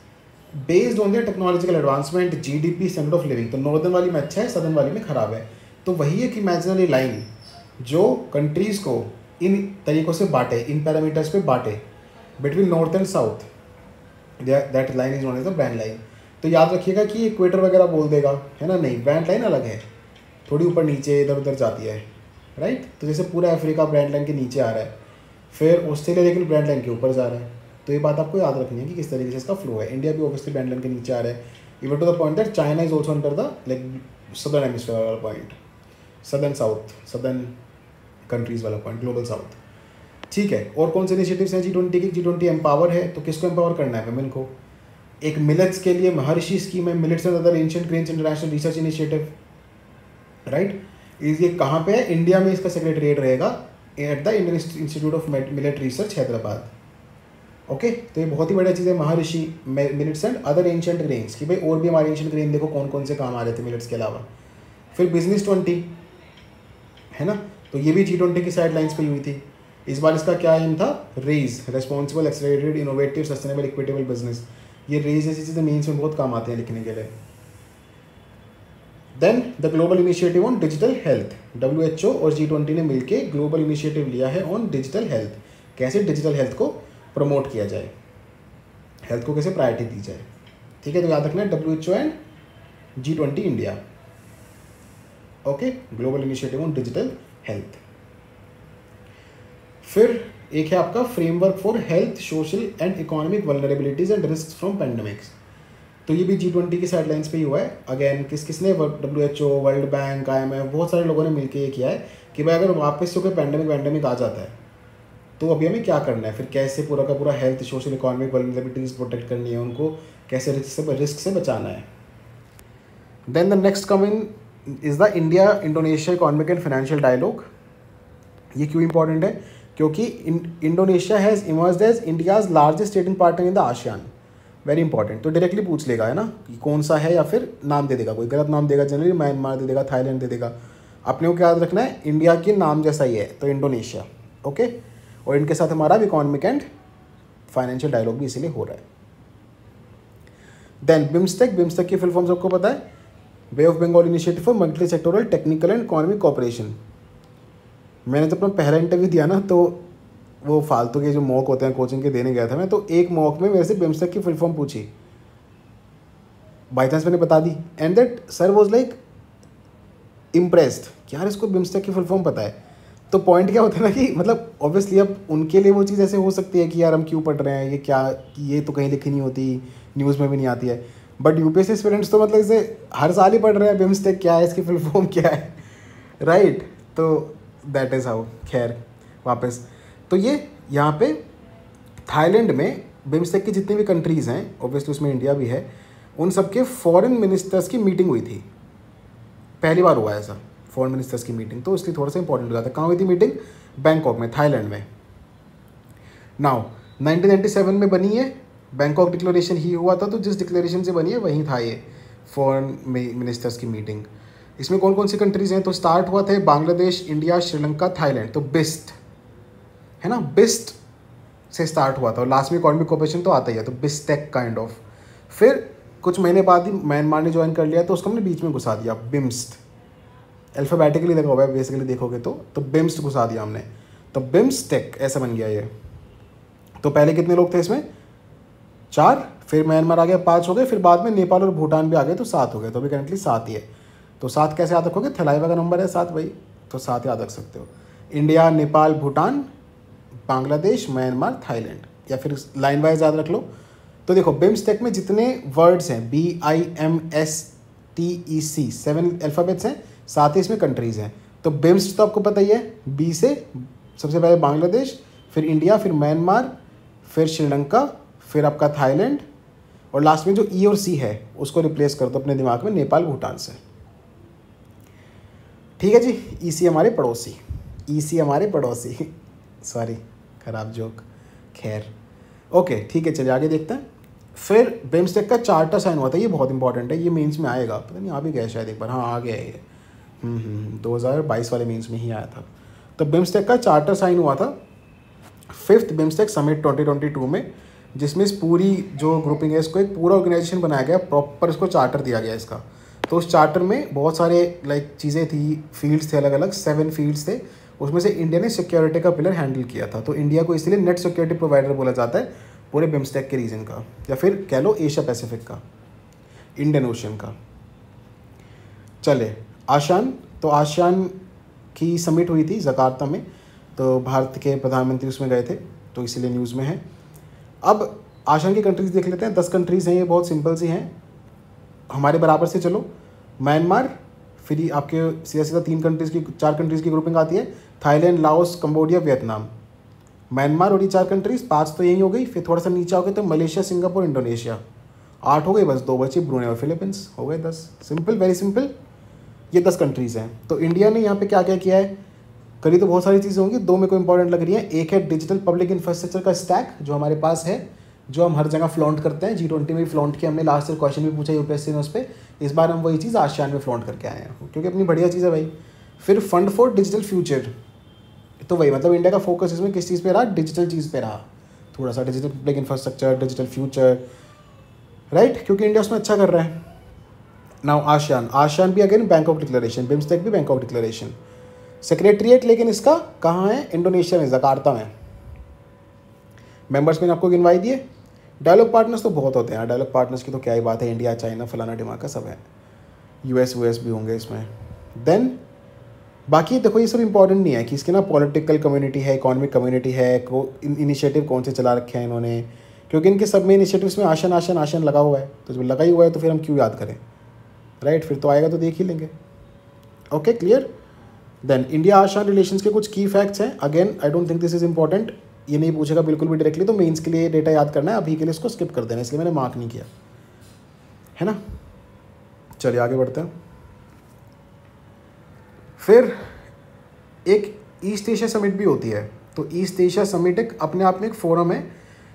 [SPEAKER 1] based on the technological advancement, GDP, standard of living. तो नॉर्दर्न वाली में अच्छा है, सदर्न वाली में खराब है। तो वही एक इमेजिनरी लाइन जो कंट्रीज़ को इन तरीक़ों से बांटे, इन पैरामीटर्स पे बांटे between north and south, that line is known as the Brandt line. तो याद रखिएगा कि इक्वेटर वगैरह बोल देगा, है ना, नहीं, ब्रांड लाइन अलग है, थोड़ी ऊपर नीचे इधर उधर जाती है, राइट। तो जैसे पूरा अफ्रीका ब्रांड लाइन के नीचे आ रहा है, फिर ऑस्ट्रेलिया लेकिन ब्रांड लाइन के ऊपर जा रहा है। तो ये बात आपको याद रखनी है कि किस तरीके से इसका फ्लो है। इंडिया भी ऑब्वियसली ब्रांड लाइन के नीचे आ रहा है, even to the point that China is also under the like southern hemisphere वाला पॉइंट, सदर्न कंट्रीज़ वाला पॉइंट, ग्लोबल साउथ, ठीक है। और कौन से इनिशिएटिव्स हैं G20 की? G20 एम्पावर है, तो किसको एम्पावर करना है? वुमेन को। एक मिलेट्स के लिए महर्षि स्कीम है, millets and other ancient grains international research initiative, right. ये कहाँ पे है? इंडिया में इसका सेक्रेटरीट रहेगा, at the Indian institute of millet research, Hyderabad. Okay, तो ये बहुत ही बढ़िया चीज़ है, महर्षि, millets and other ancient grains, कि भाई और भी हमारे एंशिएंट ग्रेन देखो कौन कौन से काम आ रहे थे मिलेट्स के अलावा। फिर बिजनेस 20 है ना, तो ये भी G20 की साइड लाइन्स पे हुई थी। इस बार इसका क्या एम था? RAISE, responsible, accelerated, innovative, sustainable, equitable business. ये रेज जैसी चीज़ें मीन्स में बहुत काम आते हैं लिखने के लिए। Then the global initiative on digital health, WHO और G20 ने मिलकर ग्लोबल इनिशिएटिव लिया है ऑन डिजिटल हेल्थ, कैसे डिजिटल हेल्थ को प्रमोट किया जाए, हेल्थ को कैसे प्रायोरिटी दी जाए। ठीक है, तो याद रखना है WHO and G20 India. Okay, global initiative on digital health. फिर एक है आपका framework for health, social and economic vulnerabilities and risk from pandemics. तो ये भी G20 की साइडलाइंस पे ही हुआ है। अगेन किसने, WHO, वर्ल्ड बैंक, IMF, बहुत सारे लोगों ने मिलकर ये किया है कि भाई अगर वापस से कोई पैंडेमिक आ जाता है तो अभी हमें क्या करना है, फिर कैसे पूरा का पूरा health, social, economic vulnerabilities protect करनी है, उनको कैसे रिस्क से बचाना है। Then the next coming is the India Indonesia economic and financial dialogue. ये क्यों इंपॉर्टेंट है, क्योंकि Indonesia has emerged as India's largest trading partner in the ASEAN. Very important, तो डायरेक्टली पूछ लेगा, है ना, कि कौन सा है, या फिर नाम दे देगा, कोई गलत नाम देगा, जनरली म्यांमार दे देगा, थाईलैंड दे देगा। अपने को क्या याद रखना है, इंडिया के नाम जैसा ही है, तो इंडोनेशिया। ओके, और इनके साथ हमारा इकोनॉमिक एंड फाइनेंशियल डायलॉग भी इसीलिए हो रहा है। देन बिम्स्टेक की फुल फॉर्म सबको पता है, Bay of Bengal initiative for multi sectoral technical and economic cooperation. मैंने जब अपना पहला इंटरव्यू दिया ना, तो वो फालतू के जो मॉक होते हैं कोचिंग के देने गया था मैं, तो एक मॉक में मेरे से बिम्स्टेक की फुल फॉर्म पूछी, बाई चांस मैंने बता दी, and that sir was like impressed कि यार इसको बिम्स्टेक की फुल फॉर्म पता है। तो पॉइंट क्या होता है ना कि मतलब ऑब्वियसली अब उनके लिए वो चीज़ ऐसे हो सकती है कि यार हम क्यों पढ़ रहे हैं, ये क्या, ये तो कहीं लिखी नहीं होती, न्यूज़ में भी नहीं आती है, बट यूपीएससी स्टूडेंट्स तो मतलब इसे हर साल ही पढ़ रहे हैं, बिम्स्टेक क्या है, इसकी फुल फॉर्म क्या है, राइट। तो दैट इज़ हाउ। खैर वापस, तो ये यहाँ पे थाईलैंड में बिम्स्टेक की जितनी भी कंट्रीज़ हैं, ऑब्वियसली उसमें इंडिया भी है, उन सबके फॉरेन मिनिस्टर्स की मीटिंग हुई थी, पहली बार हुआ है ऐसा फॉरेन मिनिस्टर्स की मीटिंग, तो इसलिए थोड़ा सा इंपॉर्टेंट हो जाता है। कहाँ हुई थी मीटिंग, बैंकॉक में, थाईलैंड में। नाउ 1997 में बनी है, बैंकॉक डिक्लेरेशन ही हुआ था, तो जिस डिक्लेरेशन से बनी है वहीं था ये फॉरेन मिनिस्टर्स की मीटिंग। इसमें कौन कौन सी कंट्रीज़ हैं, तो स्टार्ट हुआ था बांग्लादेश, इंडिया, श्रीलंका, थाईलैंड, तो बिस्ट है ना, बिस्ट से स्टार्ट हुआ था, और लास्ट में इकोनॉमिक कोऑपरेशन तो आता ही है, तो बिस्टेक काइंड ऑफ। फिर कुछ महीने बाद ही म्यांमार ने ज्वाइन कर लिया, तो उसको हमने बीच में घुसा दिया, बिम्स्ट, अल्फ़ाबेटिकली लगा हुआ है बेसिकली देखोगे तो बिम्स्ट घुसा दिया हमने, तो बिम्स्टेक ऐसा बन गया ये। तो पहले कितने लोग थे इसमें, 4, फिर म्यांमार आ गया, 5 हो गए, फिर बाद में नेपाल और भूटान भी आ गए, तो 7 हो गए, तो अभी करंटली 7 ही है। तो 7 कैसे याद रखोगे, थलाइवा का नंबर है 7 भाई, तो 7 याद रख सकते हो। India, Nepal, Bhutan, Bangladesh, Myanmar, Thailand, या फिर लाइन वाइज याद रख लो। तो देखो बिम्स्टेक में जितने वर्ड्स हैं, BIMSTEC 7 अल्फ़ाबेट्स हैं, 7 ही इसमें कंट्रीज़ हैं। तो बिम्स्ट तो आपको पता ही है, बी से सबसे पहले बांग्लादेश, फिर इंडिया, फिर म्यांमार, फिर श्रीलंका, फिर आपका थाईलैंड, और लास्ट में जो ई और सी है उसको रिप्लेस कर दो अपने दिमाग में नेपाल, भूटान से। ठीक है जी, ईसी हमारे पड़ोसी, ईसी हमारे पड़ोसी सॉरी खराब जोक, खैर ओके ठीक है, चलिए आगे देखते हैं। फिर बिम्स्टेक का चार्टर साइन हुआ था, ये बहुत इंपॉर्टेंट है, ये मेंस में आएगा, पता नहीं आ भी गया शायद एक बार, हाँ आ गया है ये 2022 वाले मेंस में ही आया था। तो बिम्स्टेक का चार्टर साइन हुआ था 5th बिम्स्टेक समिट 2022 में, जिसमें इस पूरी जो ग्रुपिंग है इसको एक पूरा ऑर्गेनाइजेशन बनाया गया, प्रॉपर इसको चार्टर दिया गया इसका। तो उस चार्टर में बहुत सारे चीज़ें थी, फील्ड्स थे, अलग अलग 7 फील्ड्स थे, उसमें से इंडिया ने सिक्योरिटी का पिलर हैंडल किया था। तो इंडिया को इसलिए नेट सिक्योरिटी प्रोवाइडर बोला जाता है पूरे बिम्स्टेक के रीजन का, या फिर कह लो एशिया पैसिफिक का, इंडियन ओशन का। चले आसियान, तो आसियान की समिट हुई थी जकार्ता में, तो भारत के प्रधानमंत्री उसमें गए थे, तो इसीलिए न्यूज़ में है। अब आसियान की कंट्रीज़ देख लेते हैं, 10 कंट्रीज़ हैं, ये बहुत सिंपल सी हैं, हमारे बराबर से चलो। म्यांमार, फिर आपके सीधा सीधा 4 कंट्रीज़ की ग्रुपिंग आती है, Thailand, Laos, Cambodia, Vietnam. Myanmar और ये 4 कंट्रीज़, 5 तो यही हो गई, फिर थोड़ा सा नीचे हो गए तो मलेशिया, सिंगापुर, इंडोनेशिया, 8 हो गए, बस 2 बचे, ब्रूनेई और फिलीपींस, हो गए 10। सिंपल, वेरी सिंपल, ये 10 कंट्रीज़ हैं। तो इंडिया ने यहाँ पे क्या क्या किया है, करी तो बहुत सारी चीज़ें होंगी, 2 में को इंपॉर्टेंट लग रही है। एक है डिजिटल पब्लिक इंफ्रास्ट्रक्चर का स्टैक, जो हमारे पास है, जो हम हर जगह फ्लॉन्ट करते हैं, G20 में भी फ्लॉन्ट किया हमने, लास्ट ईयर क्वेश्चन भी पूछा यूपीएससी ने उस पर, इस बार हम वही चीज़ आसियान में फ्लॉन्ट करके आए हैं, क्योंकि अपनी बढ़िया चीज़ है भाई। फिर फंड फॉर डिजिटल फ्यूचर, तो वही मतलब इंडिया का फोकस इसमें किस चीज़ पे रहा, डिजिटल चीज़ पे रहा, थोड़ा सा digital public infrastructure, digital future, right, क्योंकि इंडिया उसमें अच्छा कर रहा है।
[SPEAKER 2] नाउ आशियान, आशियान भी अगेन बैंकॉक डिक्लेरेशन, बिम्स्टेक भी बैंकॉक डिक्लेरेशन। सेक्रेटरीट लेकिन इसका कहाँ है? इंडोनेशिया में, जकार्ता में। मेंबर्स मैंने आपको गिनवाई दिए। डायलॉग पार्टनर्स तो बहुत होते हैं, डायलॉग पार्टनर्स की तो क्या ही बात है, इंडिया, चाइना, फलाना ढिमाका सब है, यूएस भी होंगे इसमें। देन बाकी देखो ये सब इंपॉर्टेंट नहीं है कि इसके ना पॉलिटिकल कम्युनिटी है, इकोनॉमिक कम्युनिटी है, इनिशिएटिव कौन से चला रखे हैं इन्होंने, क्योंकि इनके सब में इनिशिएटिव्स में आशन आशन आशन लगा हुआ है। तो जब लगा ही हुआ है तो फिर हम क्यों याद करें, राइट? फिर तो आएगा तो देख ही लेंगे। Okay, clear? Then India ASEAN relations के कुछ की फैक्ट्स हैं। Again I don't think this is important, ये नहीं पूछेगा बिल्कुल भी डायरेक्टली, तो मेंस के लिए डेटा याद करना है, अभी के लिए इसको स्किप कर देना, इसलिए मैंने मार्क नहीं किया, है ना? चलिए आगे बढ़ते हैं। फिर एक ईस्ट एशिया समिट भी होती है। तो ईस्ट एशिया समिट एक अपने आप में एक फोरम है,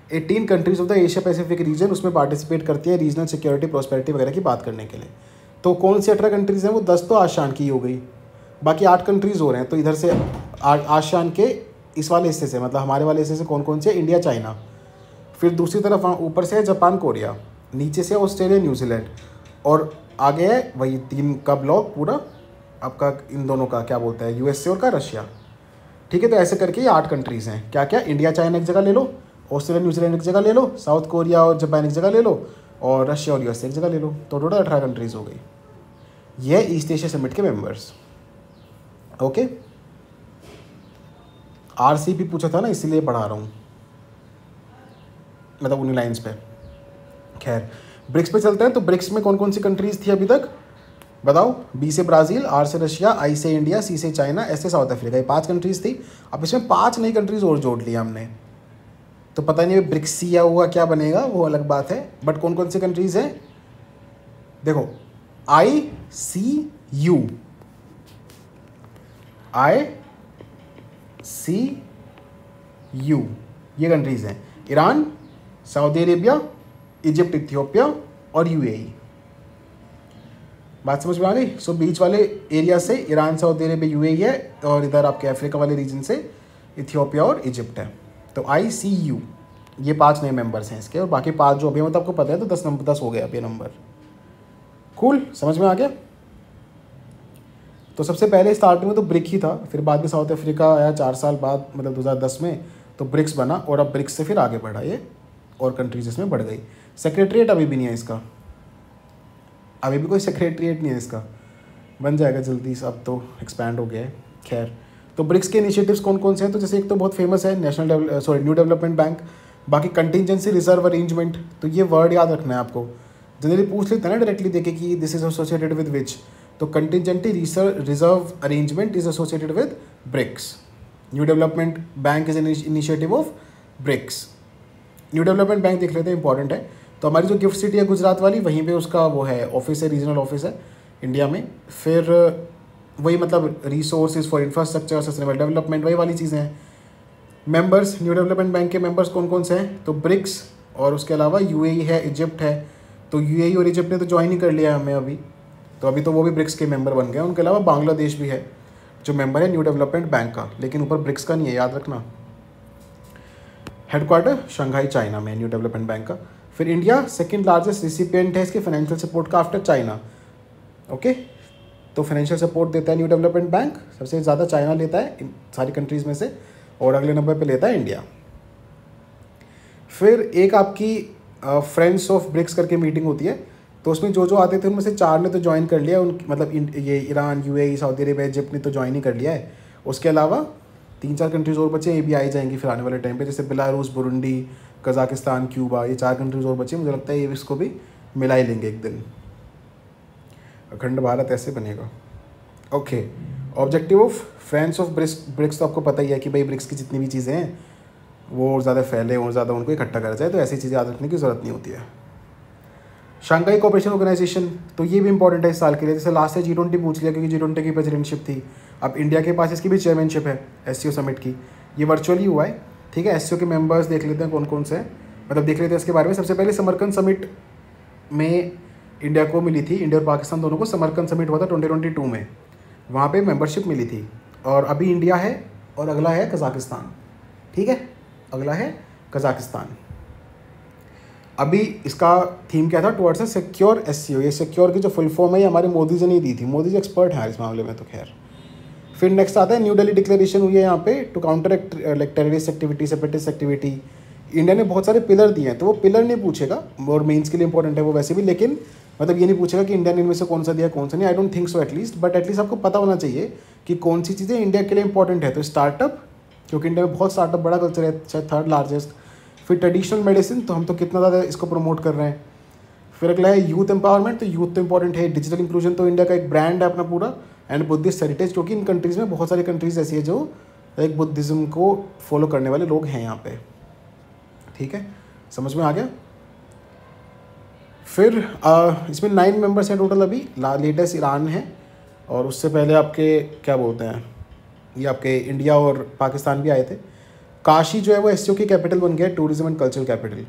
[SPEAKER 2] 18 countries of the Asia Pacific region उसमें पार्टिसिपेट करती है रीजनल सिक्योरिटी प्रॉस्पेरिटी वगैरह की बात करने के लिए। तो कौन सी 18 कंट्रीज़ हैं? वो 10 तो आशियान की हो गई, बाकी 8 कंट्रीज़ हो रहे हैं। तो इधर से आशियान के इस वाले हिस्से से, मतलब हमारे वाले हिस्से से कौन कौन से? India, China. फिर दूसरी तरफ ऊपर से है जापान, कोरिया, नीचे से ऑस्ट्रेलिया, न्यूजीलैंड, और आगे है वही 3 का ब्लॉक पूरा आपका, इन दोनों का क्या बोलता है, यूएसए और का रशिया। ठीक है, तो ऐसे करके ये 8 कंट्रीज़ हैं। क्या क्या? इंडिया, चाइना एक जगह ले लो, ऑस्ट्रेलिया, न्यूजीलैंड एक जगह ले लो, साउथ कोरिया और जापान एक जगह ले लो, और रशिया और यूएसए एक जगह ले लो। तो टोटल 18 कंट्रीज़ हो गई। ये ईस्ट एशिया समिट के मेंबर्स। ओके, आरसीपी पूछा था ना, इसीलिए पढ़ा रहा हूँ, मतलब उन्हीं लाइन्स पे। खैर, ब्रिक्स पे चलते हैं। तो ब्रिक्स में कौन कौन सी कंट्रीज़ थी अभी तक बताओ? बी से ब्राज़ील, आर से रशिया, आई से इंडिया, सी से चाइना, एस से साउथ अफ्रीका। ये 5 कंट्रीज़ थी। अब इसमें 5 नई कंट्रीज़ और जोड़ लिया हमने, तो पता नहीं ब्रिक्स या हुआ क्या बनेगा, वो अलग बात है। बट कौन कौन सी कंट्रीज़ हैं देखो? आई सी यू, ये कंट्रीज़ हैं। Iran, Saudi Arabia, Egypt, Ethiopia और यूएई। बात समझ में आ गई? सो बीच वाले एरिया से ईरान, सऊदी अरेबिया, यूएई है, और इधर आपके अफ्रीका वाले रीजन से इथियोपिया और इजिप्ट है। तो ICU, ये 5 नए मेंबर्स हैं इसके, और बाकी 5 जो अभी मतलब आपको पता है, तो 10 हो गया अभी नंबर। कूल, समझ में आ गया? तो सबसे पहले स्टार्टिंग में तो ब्रिक ही था, फिर बाद में साउथ अफ्रीका आया 4 साल बाद, मतलब 2010 में, तो ब्रिक्स बना, और अब ब्रिक्स से फिर आगे बढ़ा ये, और कंट्रीज इसमें बढ़ गई। सेक्रेटरीट अभी भी नहीं है इसका, अभी भी कोई सेक्रेटरीट नहीं है इसका, बन जाएगा जल्दी, अब तो एक्सपैंड हो गया है। खैर, तो ब्रिक्स के इनिशिएटिव्स कौन कौन से हैं? तो जैसे एक तो बहुत फेमस है न्यू डेवलपमेंट बैंक, बाकी कंटिजेंसी रिजर्व अरेंजमेंट। तो ये वर्ड याद रखना है आपको, जनरली पूछ लेते हैं ना डायरेक्टली देखे कि this is associated with which. तो contingent reserve arrangement is associated with BRICS. New development bank is an initiative of BRICS. New development bank देख लेते हैं, इंपॉर्टेंट है। तो हमारी जो गिफ्ट सिटी है गुजरात वाली, वहीं पे उसका वो है ऑफिस है, रीजनल ऑफिस है इंडिया में। फिर वही मतलब resources for infrastructure, sustainable development, वही वाली चीज़ें हैं। मेंबर्स न्यू डेवलपमेंट बैंक के मेंबर्स कौन कौन से हैं? तो ब्रिक्स, और उसके अलावा यूएई है, इजिप्ट है। तो यूएई और इजिप्ट ने तो ज्वाइन ही कर लिया हमें अभी, तो अभी तो वो भी ब्रिक्स के मेंबर बन गए। उनके अलावा बांग्लादेश भी है जो मेंबर है न्यू डेवलपमेंट बैंक का, लेकिन ऊपर ब्रिक्स का नहीं है, याद रखना। हेडक्वार्टर शंघाई, चाइना में, न्यू डेवलपमेंट बैंक का। फिर इंडिया सेकंड लार्जेस्ट रिसिपिएंट है इसके फाइनेंशियल सपोर्ट का आफ्टर चाइना। ओके, तो फाइनेंशियल सपोर्ट देता है न्यू डेवलपमेंट बैंक, सबसे ज़्यादा चाइना लेता है इन सारी कंट्रीज़ में से, और अगले नंबर पे लेता है इंडिया। फिर एक आपकी फ्रेंड्स ऑफ ब्रिक्स करके मीटिंग होती है, तो उसमें जो जो आते थे उनमें से 4 ने तो ज्वाइन कर लिया, उन मतलब ये Iran, UAE, Saudi Arabia, Egypt ने तो ज्वाइन ही कर लिया है। उसके अलावा 3-4 कंट्रीज़ और बचे, ये भी आई जाएंगी फिर आने वाले टाइम पे, जैसे बेलारूस, बुरुंडी, कजाकिस्तान, क्यूबा, ये 4 कंट्रीज़ और बचे। मुझे लगता है ये इसको भी मिला ही लेंगे एक दिन, अखंड भारत ऐसे बनेगा। Okay, objective of friends of BRICS तो आपको पता ही है कि भाई ब्रिक्स की जितनी भी चीज़ें हैं वो और ज़्यादा फैले और ज़्यादा उनको इकट्ठा करा जाए, तो ऐसी चीज़ें याद रखने की ज़रूरत नहीं होती है। शंघाई कोऑपरेशन ऑर्गेनाइजेशन, तो ये भी इंपॉर्टेंट है इस साल के लिए। जैसे लास्ट से G20 पूछ लिया, क्योंकि G20 की प्रेसिडेंटशिप थी, अब इंडिया के पास इसकी भी चेयरमैनशिप है SCO समिट की। ये वर्चुअली हुआ है, ठीक है। SCO के मेंबर्स देख लेते हैं कौन कौन से हैं, मतलब देख लेते हैं इसके बारे में। सबसे पहले समरकंद समिट में इंडिया को मिली थी, इंडिया और पाकिस्तान दोनों को समरकंद समिट हुआ था 2022 में, वहाँ पे मेंबरशिप मिली थी। और अभी इंडिया है और अगला है कजाकिस्तान, ठीक है, अगला है कजाकिस्तान। अभी इसका थीम क्या था, टुवर्ड्स अ सिक्योर एससीओ। ये सिक्योर की जो फुल फॉर्म है ये हमारे मोदी जी ने दी थी, मोदी जी एक्सपर्ट हैं इस मामले में तो खैर। फिर नेक्स्ट आता है न्यू दिल्ली डिक्लेरेशन हुई है यहाँ पे, to counter like terrorist activity, separatist activity. India ने बहुत सारे पिलर दिए हैं, तो वो पिलर नहीं पूछेगा, और मेंस के लिए इंपॉर्टेंट है वो वैसे भी, लेकिन मतलब ये नहीं पूछेगा कि इंडिया ने इनमें से कौन सा दिया कौन सा नहीं, आई don't think so at least, but at least आपको पता होना चाहिए कि कौन सी चीज़ें इंडिया के लिए इंपॉर्टेंट है। तो स्टार्टअप, क्योंकि इंडिया में बहुत स्टार्टअप बड़ा कल्चर है, शायद 3rd लार्जेस्ट। फिर ट्रेडिशनल मेडिसिन, तो हम तो कितना ज़्यादा इसको प्रमोट कर रहे हैं। फिर अगला है यूथ एम्पावरमेंट, तो यूथ तो इंपॉर्टेंट है। डिजिटल इंक्लूजन तो इंडिया का एक ब्रांड है अपना पूरा। एंड बुद्धिस्ट हेरिटेज, क्योंकि इन कंट्रीज़ में बहुत सारी कंट्रीज़ ऐसी है जो एक बुद्धिज़्म को फॉलो करने वाले लोग हैं यहाँ पे। ठीक है, समझ में आ गया। फिर इसमें 9 मेंबर्स हैं टोटल अभी। लेटेस्ट ईरान है, और उससे पहले आपके क्या बोलते हैं, ये आपके इंडिया और पाकिस्तान भी आए थे। काशी जो है वो एससीओ की कैपिटल बन गया, टूरिज्म एंड कल्चरल कैपिटल।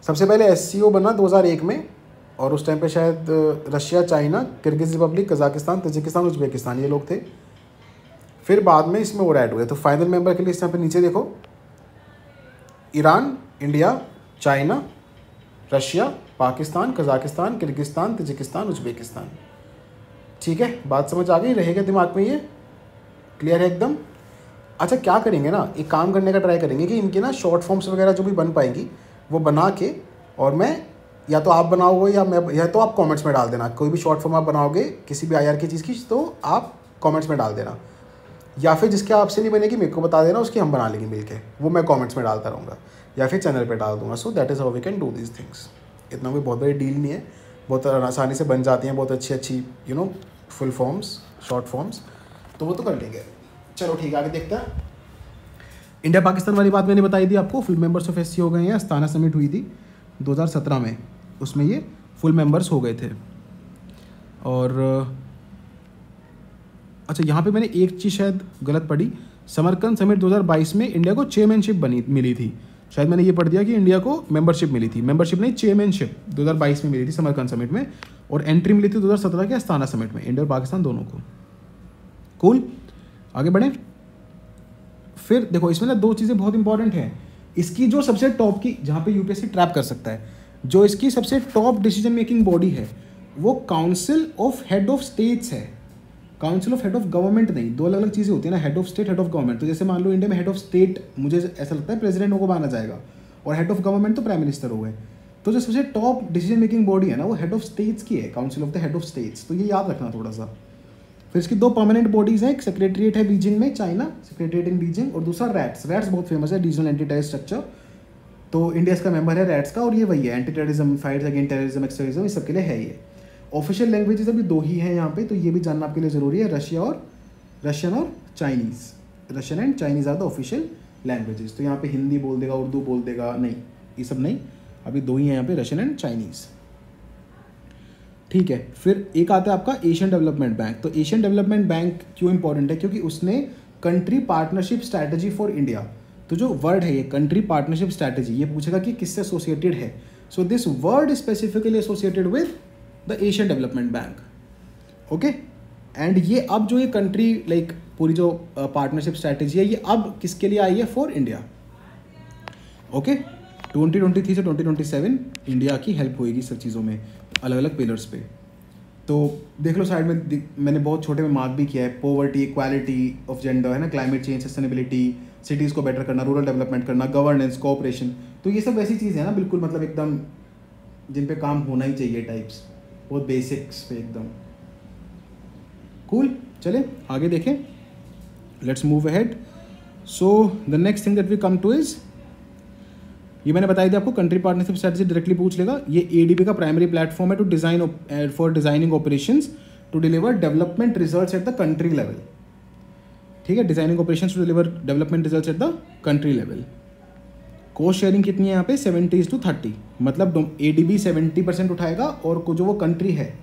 [SPEAKER 2] सबसे पहले एससीओ बना 2001 में, और उस टाइम पे शायद Russia, China, Kyrgyz Republic, Kazakhstan, Tajikistan, Uzbekistan ये लोग थे। फिर बाद में इसमें और ऐड हुए। तो फाइनल मेंबर के लिए इस टाइम पे नीचे देखो, Iran, India, China, Russia, Pakistan, Kazakhstan, Kyrgyzstan, Tajikistan, Uzbekistan. ठीक है, बात समझ आ गई, रहेगा दिमाग में ये, क्लियर है एकदम। अच्छा, क्या करेंगे ना, एक काम करने का ट्राई करेंगे कि इनकी ना शॉर्ट फॉर्म्स वगैरह जो भी बन पाएंगी वो बना के, और मैं या तो आप बनाओगे या मैं, या तो आप कमेंट्स में डाल देना। कोई भी शॉर्ट फॉर्म आप बनाओगे किसी भी आईआर की चीज़ की, तो आप कमेंट्स में डाल देना, या फिर जिसके आपसे नहीं बनेगी मेरे को बता देना, उसकी हम बना लेंगे मिलके, वो मैं कमेंट्स में डालता रहूँगा या फिर चैनल पे डाल दूंगा। So that is how we can do this things. इतना कोई बहुत बड़ी डील नहीं है, बहुत आसानी से बन जाती हैं, बहुत अच्छी अच्छी फुल फॉर्म्स, शॉर्ट फॉर्म्स, तो वो तो कर लेंगे। चलो ठीक है, आगे देखते हैं। इंडिया पाकिस्तान वाली बात मैंने बताई थी आपको, फुल मेंबर्स ऑफ एससीओ हो गए हैं। अस्ताना समिट हुई थी 2017 में, उसमें ये फुल मेंबर्स हो गए थे। और अच्छा, यहाँ पे मैंने एक चीज़ शायद गलत पढ़ी, समरकंद समिट 2022 में इंडिया को चेयरमैनशिप मिली थी। शायद मैंने ये पढ़ दिया कि इंडिया को मेंबरशिप मिली थी, मेंबरशिप नहीं, चेयरमैनशिप 2022 में मिली थी समरकंद समिट में, और एंट्री मिली थी 2017 के अस्ताना समिट में, इंडिया और पाकिस्तान दोनों को। कूल, आगे बढ़ें। फिर देखो, इसमें ना 2 चीज़ें बहुत इंपॉर्टेंट हैं। इसकी जो सबसे टॉप की, जहाँ पे यूपीएससी ट्रैप कर सकता है, जो इसकी सबसे टॉप डिसीजन मेकिंग बॉडी है वो council of head of states है, council of head of government नहीं। 2 अलग अलग चीज़ें होती है ना, head of state, head of government. तो जैसे मान लो इंडिया में हेड ऑफ स्टेट मुझे ऐसा लगता है प्रेसिडेंट को माना जाएगा, और हेड ऑफ गवर्नमेंट तो प्राइम मिनिस्टर हो गए। तो जो सबसे टॉप डिसीजन मेकिंग बॉडी है ना, वो हेड ऑफ स्टेट्स की है, council of the head of states. तो ये याद रखना थोड़ा सा। फिर इसकी 2 परमानेंट बॉडीज़ हैं, एक सेक्रेटरीट है बीजिंग में, चाइना, सेक्रेटरीट इन बीजिंग, और दूसरा रैट्स। रैट्स बहुत फेमस है, रीजनल एंटी टेररिस्ट स्ट्रक्चर। तो इंडिया इसका मेंबर है रैट्स का, और ये वही है, anti terrorism, fights against terrorism, extremism, इस सब के लिए है ये। ऑफिशियल लैंग्वेजेस अभी 2 ही हैं यहाँ पे, तो ये भी जानना आपके लिए ज़रूरी है, रशियन और Chinese. Russian and Chinese are the official languages. तो यहाँ पे हिंदी बोल देगा, उर्दू बोल देगा, नहीं, ये सब नहीं, अभी 2 ही हैं यहाँ पे, रशियन एंड चाइनीज़। ठीक है, फिर एक आता है आपका एशियन डेवलपमेंट बैंक। तो एशियन डेवलपमेंट बैंक क्यों इंपॉर्टेंट है, क्योंकि उसने country partnership strategy for India, तो जो वर्ड है ये कंट्री पार्टनरशिप स्ट्रैटेजी, ये पूछेगा कि किससे एसोसिएटेड है। So this word specifically associated with the Asian development bank. Okay, and ये अब जो ये कंट्री लाइक पूरी जो पार्टनरशिप स्ट्रैटेजी है, ये अब किसके लिए आई है, फॉर इंडिया। ओके, 2023 से 2027 इंडिया की हेल्प होएगी सब चीज़ों में, अलग अलग पिलर्स पे। तो देख लो साइड में, मैंने बहुत छोटे में मार्क भी किया है, पॉवर्टी, इक्वालिटी ऑफ जेंडर है ना, क्लाइमेट चेंज, सस्टेनेबिलिटी, सिटीज़ को बेटर करना, रूरल डेवलपमेंट करना, गवर्नेंस, कोऑपरेशन। तो ये सब वैसी चीज़ है ना, बिल्कुल मतलब एकदम जिन पे काम होना ही चाहिए टाइप्स, बहुत बेसिक्स पे एकदम। कूल, चले आगे देखें, let's move ahead. So the next thing that we come to is, ये मैंने बताया था आपको, कंट्री पार्टनरशिप स्ट्रेटजी डायरेक्टली पूछ लेगा। ये एडीबी का प्राइमरी प्लेटफॉर्म है to design for designing operations to deliver development results at the country level. ठीक है, designing operations to deliver development results at the country level. Cost sharing कितनी है यहाँ पे, 70:30, मतलब एडीबी 70% उठाएगा और जो वो कंट्री है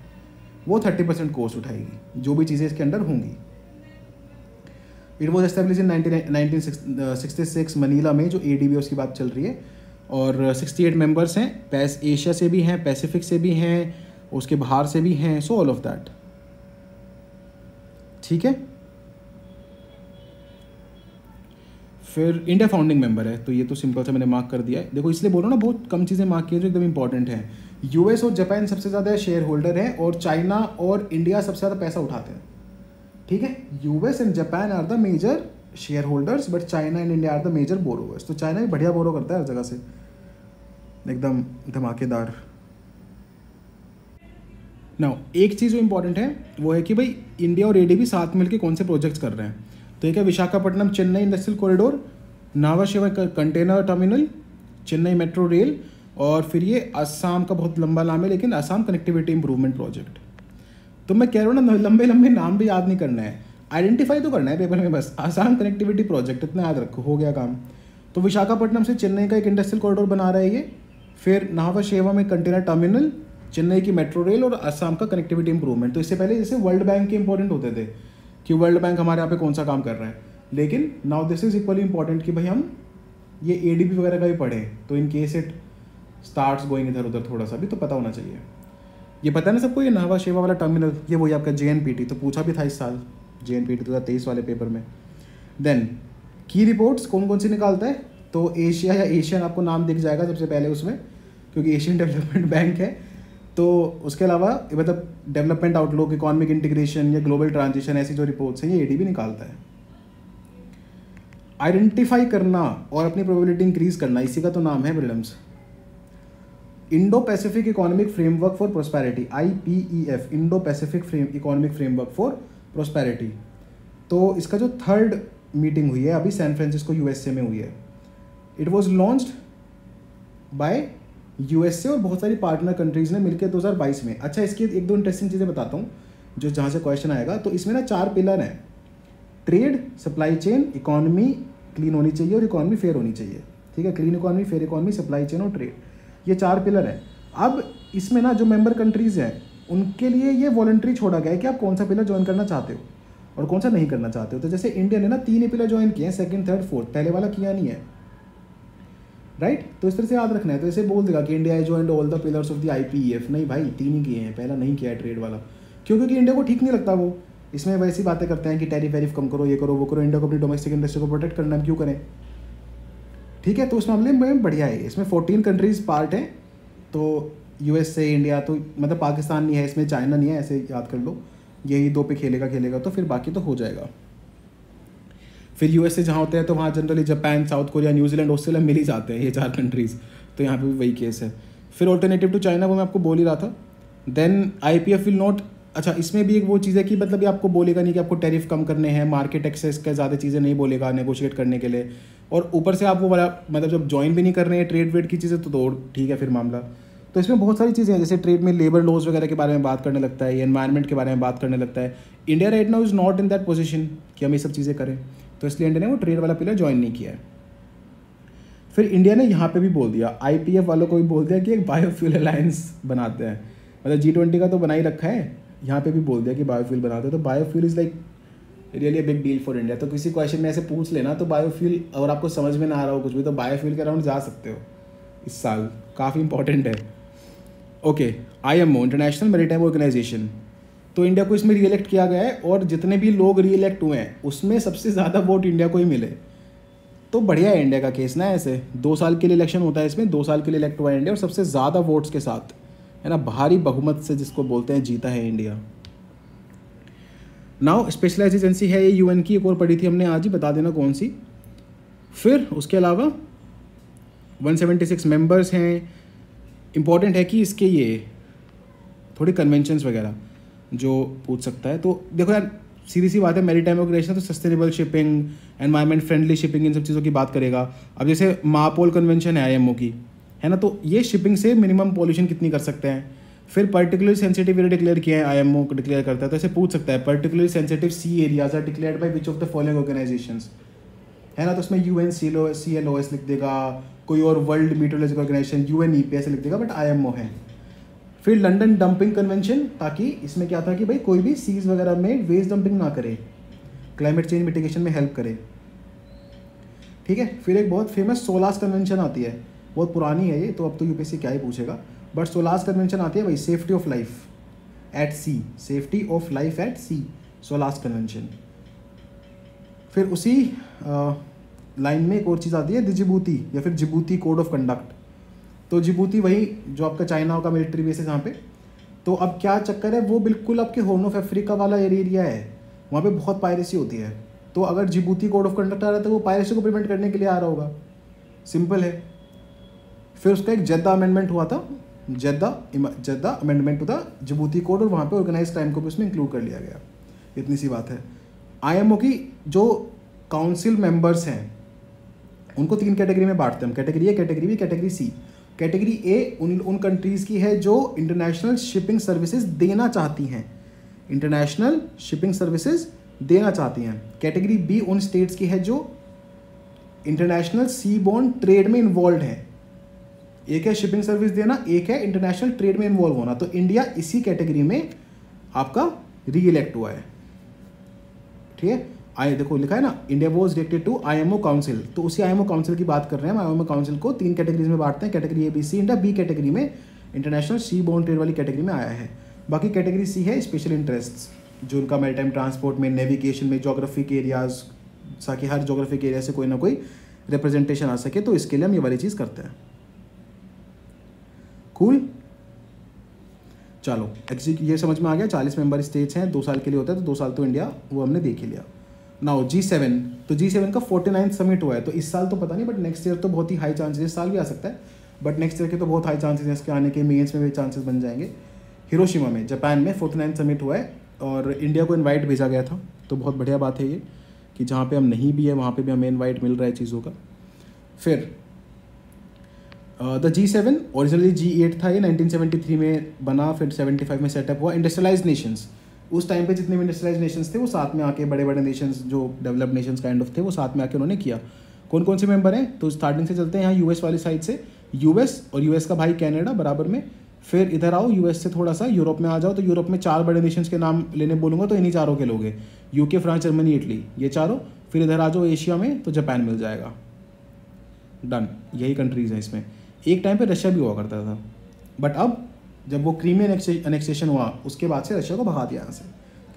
[SPEAKER 2] वो 30% कॉस्ट उठाएगी, जो भी चीज़ें इसके अंडर होंगी। It was establish in 1966 Manila में, जो एडीबी उसकी बात चल रही है, और 68 मेंबर्स हैं, एशिया से भी हैं, पैसिफिक से भी हैं, उसके बाहर से भी हैं, सो ऑल ऑफ दैट। ठीक है,
[SPEAKER 1] फिर इंडिया फाउंडिंग मेंबर है, तो ये तो सिंपल से मैंने मार्क कर दिया है। देखो इसलिए बोलो ना, बहुत कम चीज़ें मार्क की है जो एकदम इंपॉर्टेंट है। यूएस और जापान सबसे ज़्यादा शेयर होल्डर है, और चाइना और इंडिया सबसे ज़्यादा पैसा उठाते हैं। ठीक है, US and Japan are the major share holders, but China and India are the major borrowers. तो चाइना भी बढ़िया बोरो करता है हर जगह से, एकदम धमाकेदार। नाउ एक चीज़ जो इंपॉर्टेंट है वो है कि भाई इंडिया और एडीबी साथ मिलकर कौन से प्रोजेक्ट्स कर रहे हैं। तो एक है विशाखापट्टनम चेन्नई इंडस्ट्रियल कॉरिडोर, नावा शेवा container terminal, Chennai metro rail, और फिर ये असम का बहुत लंबा नाम है लेकिन असम कनेक्टिविटी इंप्रूवमेंट प्रोजेक्ट। तो मैं कह रहा हूँ ना, लंबे लंबे नाम भी याद नहीं करना है, आइडेंटिफाई तो करना है पेपर में, बस असम कनेक्टिविटी प्रोजेक्ट इतना याद रखो, हो गया काम। तो विशाखापट्टनम से चेन्नई का एक इंडस्ट्रियल कॉरिडोर बना रहा है ये। फिर नावा शेवा में कंटेनर टर्मिनल, चेन्नई की मेट्रो रेल, और असम का कनेक्टिविटी इंप्रूवमेंट। तो इससे पहले जैसे वर्ल्ड बैंक के इंपॉर्टेंट होते थे कि वर्ल्ड बैंक हमारे यहाँ पे कौन सा काम कर रहा है, लेकिन now this is equally important कि भाई हम ये एडीबी वगैरह का भी पढ़ें, तो in case it starts going इधर उधर थोड़ा सा भी तो पता होना चाहिए। ये पता है ना सबको, ये नावा शेवा वाला टर्मिनल, ये वही आपका जेएनपीटी, तो पूछा भी था इस साल जेएनपीटी 2023 वाले पेपर में। देन की रिपोर्ट्स कौन कौन सी निकालता है, तो एशिया या एशियन आपको नाम दिख जाएगा सबसे पहले उसमें, क्योंकि एशियन डेवलपमेंट बैंक है। तो उसके अलावा मतलब डेवलपमेंट आउटलुक, इकोनॉमिक इंटीग्रेशन या ग्लोबल ट्रांजिशन, ऐसी जो रिपोर्ट्स हैं ये एडीबी निकालता है। आइडेंटिफाई करना और अपनी प्रोबेबिलिटी इंक्रीज करना, इसी का तो नाम है prelims. Indo Pacific economic framework for prosperity, IPEF, Indo Pacific economic framework for prosperity. तो इसका जो 3rd मीटिंग हुई है अभी सैन फ्रांसिस्को USA में हुई है। It was launched by USA और बहुत सारी पार्टनर कंट्रीज ने मिलकर 2022 में। अच्छा, इसकी एक दो इंटरेस्टिंग चीज़ें बताता हूँ जो जहाँ से क्वेश्चन आएगा। तो इसमें ना 4 पिलर हैं, trade, supply chain, economy clean होनी चाहिए और इकोनॉमी फेयर होनी चाहिए। ठीक है, clean economy, fair economy, supply chain और ट्रेड, ये 4 पिलर हैं। अब इसमें ना जो मेंबर कंट्रीज़ हैं उनके लिए ये वॉलंटरी छोड़ा गया है कि आप कौन सा पिलर ज्वाइन करना चाहते हो और कौन सा नहीं करना चाहते हो। तो जैसे इंडिया ने ना 3 ही पिलर ज्वाइन किए हैं, 2nd, 3rd, 4th, पहले वाला किया नहीं है, राइट। तो इस तरह से याद रखना है। तो ऐसे बोल देगा कि India joined all the pillars of the IPEF, नहीं भाई 3 ही किए हैं, पहला नहीं किया है ट्रेड वाला, क्योंकि इंडिया को ठीक नहीं लगता वो। इसमें वैसी बातें करते हैं कि टैरिफ कम करो, ये करो वो करो, इंडिया को अपनी डोमेस्टिक इंडस्ट्री को प्रोटेक्ट करना, हम क्यों करें। ठीक है, तो उस मामले में बढ़िया है। इसमें 14 कंट्रीज पार्ट हैं, तो USA, इंडिया, तो मतलब पाकिस्तान नहीं है इसमें, चाइना नहीं है, ऐसे याद कर लो। यही 2 पे खेलेगा तो फिर बाकी तो हो जाएगा। फिर USA जहाँ होते हैं तो वहाँ generally Japan, south Korea, New Zealand, Australia मिल ही जाते हैं, ये 4 कंट्रीज़। तो यहाँ पे भी वही केस है। फिर ऑल्टरनेटिव टू चाइना, वो मैं आपको बोल ही रहा था। देन IPF विल नॉट, अच्छा इसमें भी एक वो चीज़ है कि मतलब ये आपको बोलेगा नहीं कि आपको टैरिफ कम करने हैं, मार्केट एक्सेस का ज़्यादा चीज़ें नहीं बोलेगा नेगोशिएट करने के लिए। और ऊपर से आप वो वाला मतलब जब ज्वाइन भी नहीं कर रहे हैं ट्रेड वेड की चीज़ें तो ठीक है फिर मामला। तो इसमें बहुत सारी चीज़ें हैं, जैसे ट्रेड में लेबर लॉज वगैरह के बारे में बात करने लगता है, एनवायरनमेंट के बारे में बात करने लगता है। India right now is not in that position कि हम ये सब चीज़ें करें, तो इसलिए इंडिया ने वो ट्रेड वाला पिलर ज्वाइन नहीं किया है। फिर इंडिया ने यहाँ पे भी बोल दिया, IPF वालों को भी बोल दिया कि एक बायोफ्यूल अलायंस बनाते हैं। मतलब G20 का तो बना ही रखा है, यहाँ पे भी बोल दिया कि बायोफ्यूल बनाते हैं। तो biofuel is like really big deal for India. तो किसी क्वेश्चन में ऐसे पूछ लेना तो बायोफ्यूल, अगर आपको समझ में ना आ रहा हो कुछ भी, तो बायोफ्यूल के अराउंड जा सकते हो इस साल, काफ़ी इंपॉर्टेंट है। Okay, IMO, international maritime organisation, तो इंडिया को इसमें रीइलेक्ट किया गया है, और जितने भी लोग रीइलेक्ट हुए हैं उसमें सबसे ज़्यादा वोट इंडिया को ही मिले। तो बढ़िया है इंडिया का केस ना। ऐसे 2 साल के लिए इलेक्शन होता है, इसमें 2 साल के लिए इलेक्ट हुआ है इंडिया, और सबसे ज़्यादा वोट्स के साथ, है ना, भारी बहुमत से जिसको बोलते हैं, जीता है इंडिया। नाउ स्पेशलाइज एजेंसी है ये UN की, एक और पढ़ी थी हमने आज ही, बता देना कौन सी। फिर उसके अलावा 176 मेंबर्स हैं। इम्पॉर्टेंट है कि इसके ये थोड़ी कन्वेंशंस वगैरह जो पूछ सकता है। तो देखो यार, सीधी सी बात है, मैरीटाइम ऑर्गेनाइजेशन तो sustainable shipping, environment friendly shipping, इन सब चीज़ों की बात करेगा। अब जैसे मापोल कन्वेंशन है IMO की, है ना, तो ये शिपिंग से मिनिमम पॉल्यूशन कितनी कर सकते हैं। फिर पर्टिकुलर सेंसिटिव एरिया डिक्लेयर किया है, IMO को डिक्लेयर करता है। तो ऐसे पूछ सकता है, particular sensitive sea areas are declared by which of the following organizations, है ना। तो उसमें UNCLOS लिख देगा, कोई और वर्ल्ड मीटरोलॉजिकल ऑर्गेनाइजेशन UNEP लिख देगा, बट IMO है। फिर लंदन डंपिंग कन्वेंशन, ताकि इसमें क्या था कि भाई कोई भी सीज वगैरह में वेस्ट डंपिंग ना करे, क्लाइमेट चेंज मिटिगेशन में हेल्प करे। ठीक है, फिर एक बहुत फेमस सोलास कन्वेंशन आती है, बहुत पुरानी है ये, तो अब तो UPSC क्या ही पूछेगा, बट सोलास कन्वेंशन आती है भाई, safety of life at sea, safety of life at sea, SOLAS convention. फिर उसी लाइन में एक और चीज़ आती है जिबूती या फिर जिबूती कोड ऑफ कंडक्ट। तो जिबूती वही जो आपका चाइना का मिलिट्री बेस है जहाँ पे। तो अब क्या चक्कर है, वो बिल्कुल आपके हॉर्न ऑफ अफ्रीका वाला एरिया है, वहाँ पे बहुत पायरेसी होती है। तो अगर जिबूती कोड ऑफ कंडक्ट आ रहा है तो वो पायरेसी को प्रिवेंट करने के लिए आ रहा होगा, सिंपल है। फिर उसका एक जद्दा अमेंडमेंट हुआ था, जद्दा अमेंडमेंट हुआ था जिबूती कोड, और वहाँ पे ऑर्गेनाइज क्राइम को भी उसमें इंक्लूड कर लिया गया। इतनी सी बात है। आईएमओ की जो काउंसिल मेंबर्स हैं उनको 3 कैटेगरी में बांटते हैं हम, category A, category B, category C. Category A उन कंट्रीज़ की है जो इंटरनेशनल शिपिंग सर्विसेज देना चाहती हैं, इंटरनेशनल शिपिंग सर्विसेज देना चाहती हैं। कैटेगरी बी उन स्टेट्स की है जो इंटरनेशनल सी बोर्न ट्रेड में इन्वॉल्व है। एक है शिपिंग सर्विस देना, एक है इंटरनेशनल ट्रेड में इन्वॉल्व होना। तो इंडिया इसी कैटेगरी में आपका री इलेक्ट हुआ है, ठीक है। देखो लिखा है ना, India was elected to IMO council, तो उसी आईएमओ काउंसिल की बात कर रहे हैं हम। आईएमओ काउंसिल को 3 कैटेगरीज में बांटते हैं, category A B C. India B category में, इंटरनेशनल सी बोर्न ट्रेड वाली कैटेगरी में आया है। बाकी कैटेगरी सी है स्पेशल इंटरेस्ट, जो उनका मैरीटाइम ट्रांसपोर्ट में, नेविगेशन में, जोग्राफिक एरियाज, ताकि हर जोग्राफिक एरिया से कोई ना कोई रिप्रेजेंटेशन आ सके, तो इसके लिए हम ये वाली चीज़ करते हैं। कूल, चलो ये समझ में आ गया। 40 मेंबर स्टेट्स हैं, 2 साल के लिए होता है, तो 2 साल तो इंडिया वो हमने देख ही लिया। नाउ G7, तो G7 का 49th समिट हुआ है। तो इस साल तो पता नहीं, बट नेक्स्ट ईयर तो बहुत ही हाई चांसेस, इस साल भी आ सकता है, बट नेक्स्ट ईयर के तो बहुत हाई चांसेस हैं इसके आने के, मेंस में भी चांसेस बन जाएंगे। हिरोशिमा में, जापान में 49th समिट हुआ है और इंडिया को इन्वाइट भेजा गया था। तो बहुत बढ़िया बात है ये कि जहाँ पे हम नहीं भी है वहाँ पे भी हमें इन्वाइट मिल रहा है चीज़ों का। फिर द G7 ओरिजिनली G8 था, ये 1973 में बना, फिर 75 में सेटअप हुआ। इंडस्ट्रियलाइज नेशंस, उस टाइम पे जितने भी इंडस्ट्रियलाइज नेशंस थे वो साथ में आके, बड़े बड़े नेशंस जो डेवलप्ड नेशंस काइंड ऑफ थे, वो साथ में आके उन्होंने किया। कौन कौन से मेंबर हैं, तो स्टार्टिंग से चलते हैं यहाँ यूएस वाली साइड से। यूएस और यूएस का भाई कनाडा बराबर में। फिर इधर आओ, यूएस से थोड़ा सा यूरोप में आ जाओ, तो यूरोप में 4 बड़े नेशंस के नाम लेने बोलूँगा तो इन्हीं चारों के लोग हैं, यूके, फ्रांस, जर्मनी, इटली, ये चारों। फिर इधर आ जाओ एशिया में, तो जापान मिल जाएगा। डन, यही कंट्रीज़ हैं इसमें। एक टाइम पे रशिया भी हुआ करता था, बट अब जब वो क्रीमियन एनेक्सेशन हुआ उसके बाद से रशिया को भगा दिया यहाँ से,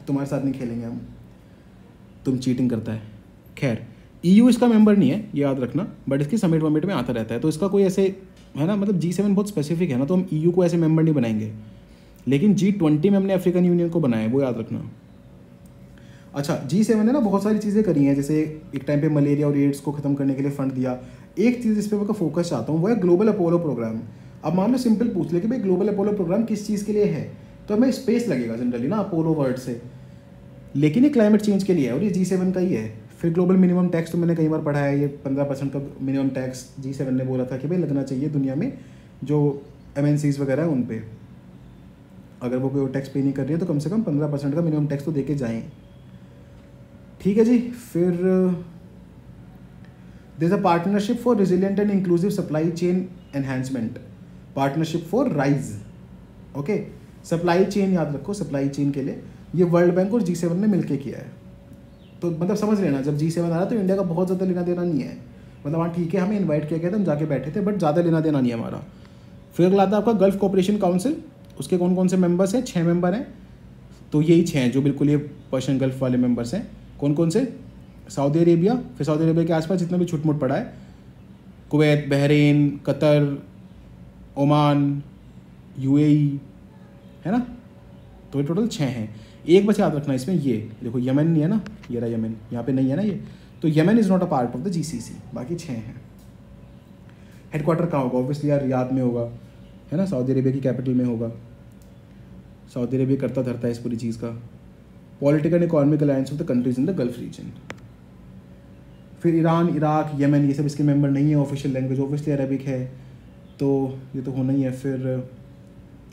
[SPEAKER 1] तुम्हारे साथ नहीं खेलेंगे हम, तुम चीटिंग करता है। खैर, EU इसका मेंबर नहीं है, ये याद रखना, बट इसकी समिट वमिट में आता रहता है। तो इसका कोई ऐसे है ना, मतलब G7 बहुत स्पेसिफिक है ना, तो हम EU को ऐसे मेंबर नहीं बनाएंगे। लेकिन G20 में हमने अफ्रीकन यूनियन को बनाया है, वो याद रखना। अच्छा, G7 ने ना बहुत सारी चीज़ें करी हैं, जैसे एक टाइम पे मलेरिया और एड्स को ख़त्म करने के लिए फंड दिया। एक चीज़ इस पर मैं फोकस चाहता हूँ, वो है ग्लोबल अपोलो प्रोग्राम। अब मान लो सिंपल पूछ ले कि भाई ग्लोबल अपोलो प्रोग्राम किस चीज़ के लिए है, तो हमें स्पेस लगेगा जनरली ना, अपोलो वर्ड से, लेकिन ये क्लाइमेट चेंज के लिए है और ये G7 का ही है। फिर ग्लोबल मिनिमम टैक्स तो मैंने कई बार पढ़ा है, ये 15% का मिनिमम टैक्स G7 ने बोला था कि भाई लगना चाहिए दुनिया में जो MNCs वगैरह है उन पे, अगर वो कोई टैक्स पे नहीं कर रही है तो कम से कम 15% का मिनिमम टैक्स तो दे के जाएँ। ठीक है जी। फिर there is a partnership for resilient and inclusive supply chain enhancement, partnership for RISE. Okay, supply chain याद रखो, सप्लाई चेन के लिए ये वर्ल्ड बैंक और G7 ने मिलकर किया है। तो मतलब समझ लेना, जब G7 आ रहा तो इंडिया का बहुत ज़्यादा लेना देना नहीं है, मतलब हाँ ठीक है, हमें इन्वाइट किया गया था, हम जाके बैठे थे, बट ज़्यादा लेना देना नहीं है हमारा। फिर अगला आता है आपका गल्फ कोऑपरेशन काउंसिल, उसके कौन कौन से मेंबर्स हैं, 6 मेंबर हैं। तो यही 6 हैं जो बिल्कुल ये पर्शियन गल्फ वाले मेंबर्स हैं। कौन कौन से, सऊदी अरेबिया, फिर सऊदी अरेबिया के आसपास जितना भी छुटमुट पड़ा है, Kuwait, Bahrain, Qatar, Oman, UAE, है ना, तो ये टोटल 6 हैं। एक बस याद रखना इसमें, ये देखो यमन नहीं है ना, ये रहा यमन, यहाँ पे नहीं है ना ये, तो Yemen is not a part of the GCC, बाकी 6 हैं। हेडक्वार्टर कहाँ होगा, ऑब्वियसली यार रियाद में होगा, है ना, सऊदी अरेबिया की कैपिटल में होगा। सऊदी अरेबिया करता धरता है इस पूरी चीज़ का। Political and economic alliance of the countries in the gulf region. फिर ईरान, इराक, यमन, ये सब इसके मेंबर नहीं है। ऑफिशियल लैंग्वेज ऑब्वियसली अरबिक है, तो ये तो होना ही है। फिर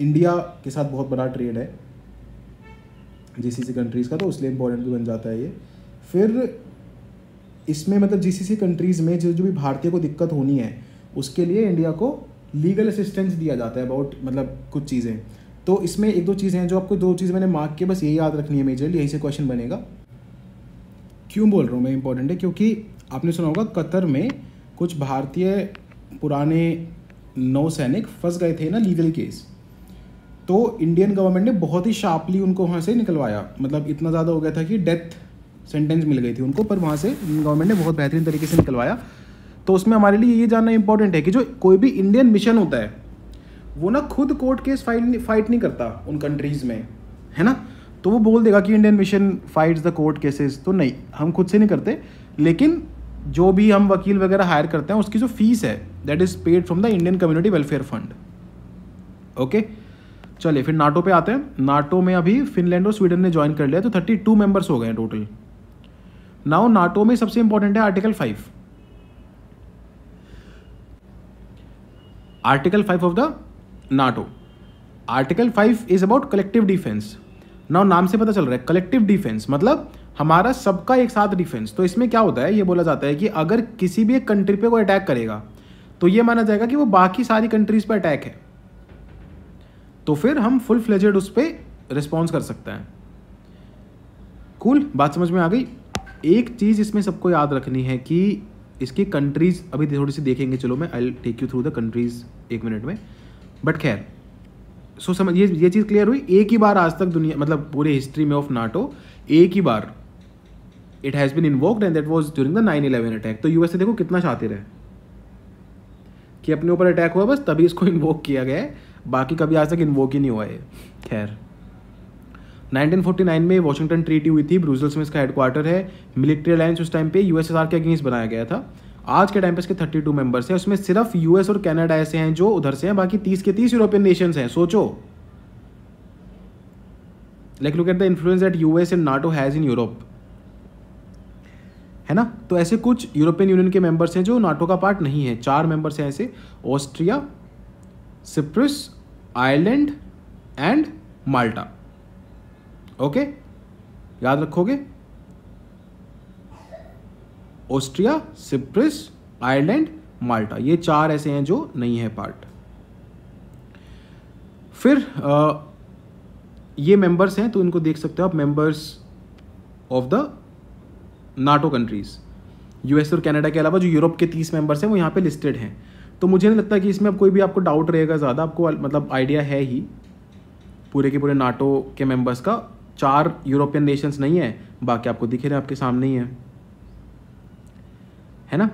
[SPEAKER 1] इंडिया के साथ बहुत बड़ा ट्रेड है GCC कंट्रीज़ का, तो इसलिए इंपॉर्टेंट भी बन जाता है ये। फिर इसमें मतलब GCC कंट्रीज़ में जो भी भारतीय को दिक्कत होनी है उसके लिए इंडिया को लीगल असिस्टेंस दिया जाता है अबाउट, मतलब कुछ चीज़ें। तो इसमें 1-2 चीज़ें हैं जो आपको, 2 चीज़ मैंने मार्क के, बस यही याद रखनी है मेजरली, यहीं से क्वेश्चन बनेगा। क्यों बोल रहा हूँ मैं इंपॉर्टेंट है, क्योंकि आपने सुना होगा कतर में कुछ भारतीय पुराने नौसैनिक फंस गए थे ना लीगल केस, तो इंडियन गवर्नमेंट ने बहुत ही शार्पली उनको वहाँ से निकलवाया। मतलब इतना ज़्यादा हो गया था कि डेथ सेंटेंस मिल गई थी उनको, पर वहाँ से गवर्नमेंट ने बहुत बेहतरीन तरीके से निकलवाया। तो उसमें हमारे लिए ये जानना इंपॉर्टेंट है कि जो कोई भी इंडियन मिशन होता है वो ना खुद कोर्ट केस फाइट नहीं करता उन कंट्रीज़ में, है ना। तो वो बोल देगा कि Indian mission fights the court cases, तो नहीं, हम खुद से नहीं करते, लेकिन जो भी हम वकील वगैरह हायर करते हैं उसकी जो फीस है that is paid from the Indian community welfare fund. Okay, चलिए फिर नाटो पे आते हैं। नाटो में अभी फिनलैंड और स्वीडन ने ज्वाइन कर लिया, तो 32 मेंबर्स हो गए हैं टोटल। नाउ नाटो में सबसे इंपॉर्टेंट है article 5। Article 5 of the NATO. Article 5 is about collective defence. Now नाम से पता चल रहा है कलेक्टिव डिफेंस मतलब हमारा सबका एक साथ डिफेंस। तो इसमें क्या होता है, ये बोला जाता है कि अगर किसी भी एक कंट्री पे कोई अटैक करेगा तो ये माना जाएगा कि वो बाकी सारी कंट्रीज पे अटैक है, तो फिर हम फुल फ्लेजेड उस पर रिस्पॉन्स कर सकते हैं। कूल, बात समझ में आ गई। एक चीज़ इसमें सबको याद रखनी है कि इसकी कंट्रीज अभी थोड़ी सी देखेंगे, चलो मैं I take you through the countries 1 minute में, बट खैर सो समझ ये चीज़ क्लियर हुई। एक ही बार आज तक दुनिया मतलब पूरे हिस्ट्री में ऑफ नाटो एक ही बार it has been invoked and that was during the 9/11 attack. तो यूएसए देखो कितना शातिर है कि अपने ऊपर अटैक हुआ बस तभी इसको इन्वोक किया गया है, बाकी कभी आज तक इन्वोक ही नहीं हुआ है। खैर 1949 में वॉशिंगटन ट्रीटी हुई थी, ब्रुसेल्स में इसका हेडक्वार्टर है। मिलिट्री अलायंस उस टाइम पे यूएसएसआर के अगेंस्ट बनाया गया था। आज के टाइम पे इसके 32 मेंबर्स हैं, उसमें सिर्फ यूएस और कनाडा ऐसे हैं जो उधर से हैं, बाकी 30 के 30 यूरोपियन नेशंस हैं। सोचो, like look at the influence that US and NATO has in Europe, है ना। तो ऐसे कुछ यूरोपियन यूनियन के मेंबर्स हैं जो नाटो का पार्ट नहीं है। 4 मेंबर्स हैं ऐसे, Austria, Cyprus, Ireland and Malta. Okay, याद रखोगे, ऑस्ट्रिया, सिप्रस, आयरलैंड, माल्टा, ये 4 ऐसे हैं जो नहीं है पार्ट। फिर ये मेंबर्स हैं तो इनको देख सकते हो आप, members of the NATO countries. US और कनाडा के अलावा जो यूरोप के 30 मेंबर्स हैं वो यहाँ पे लिस्टेड हैं। तो मुझे नहीं लगता कि इसमें अब कोई भी आपको डाउट रहेगा ज़्यादा, आपको मतलब आइडिया है ही पूरे के पूरे नाटो के मेंबर्स का। 4 यूरोपियन नेशंस नहीं है, बाकी आपको दिख रहे हैं, आपके सामने ही है ना।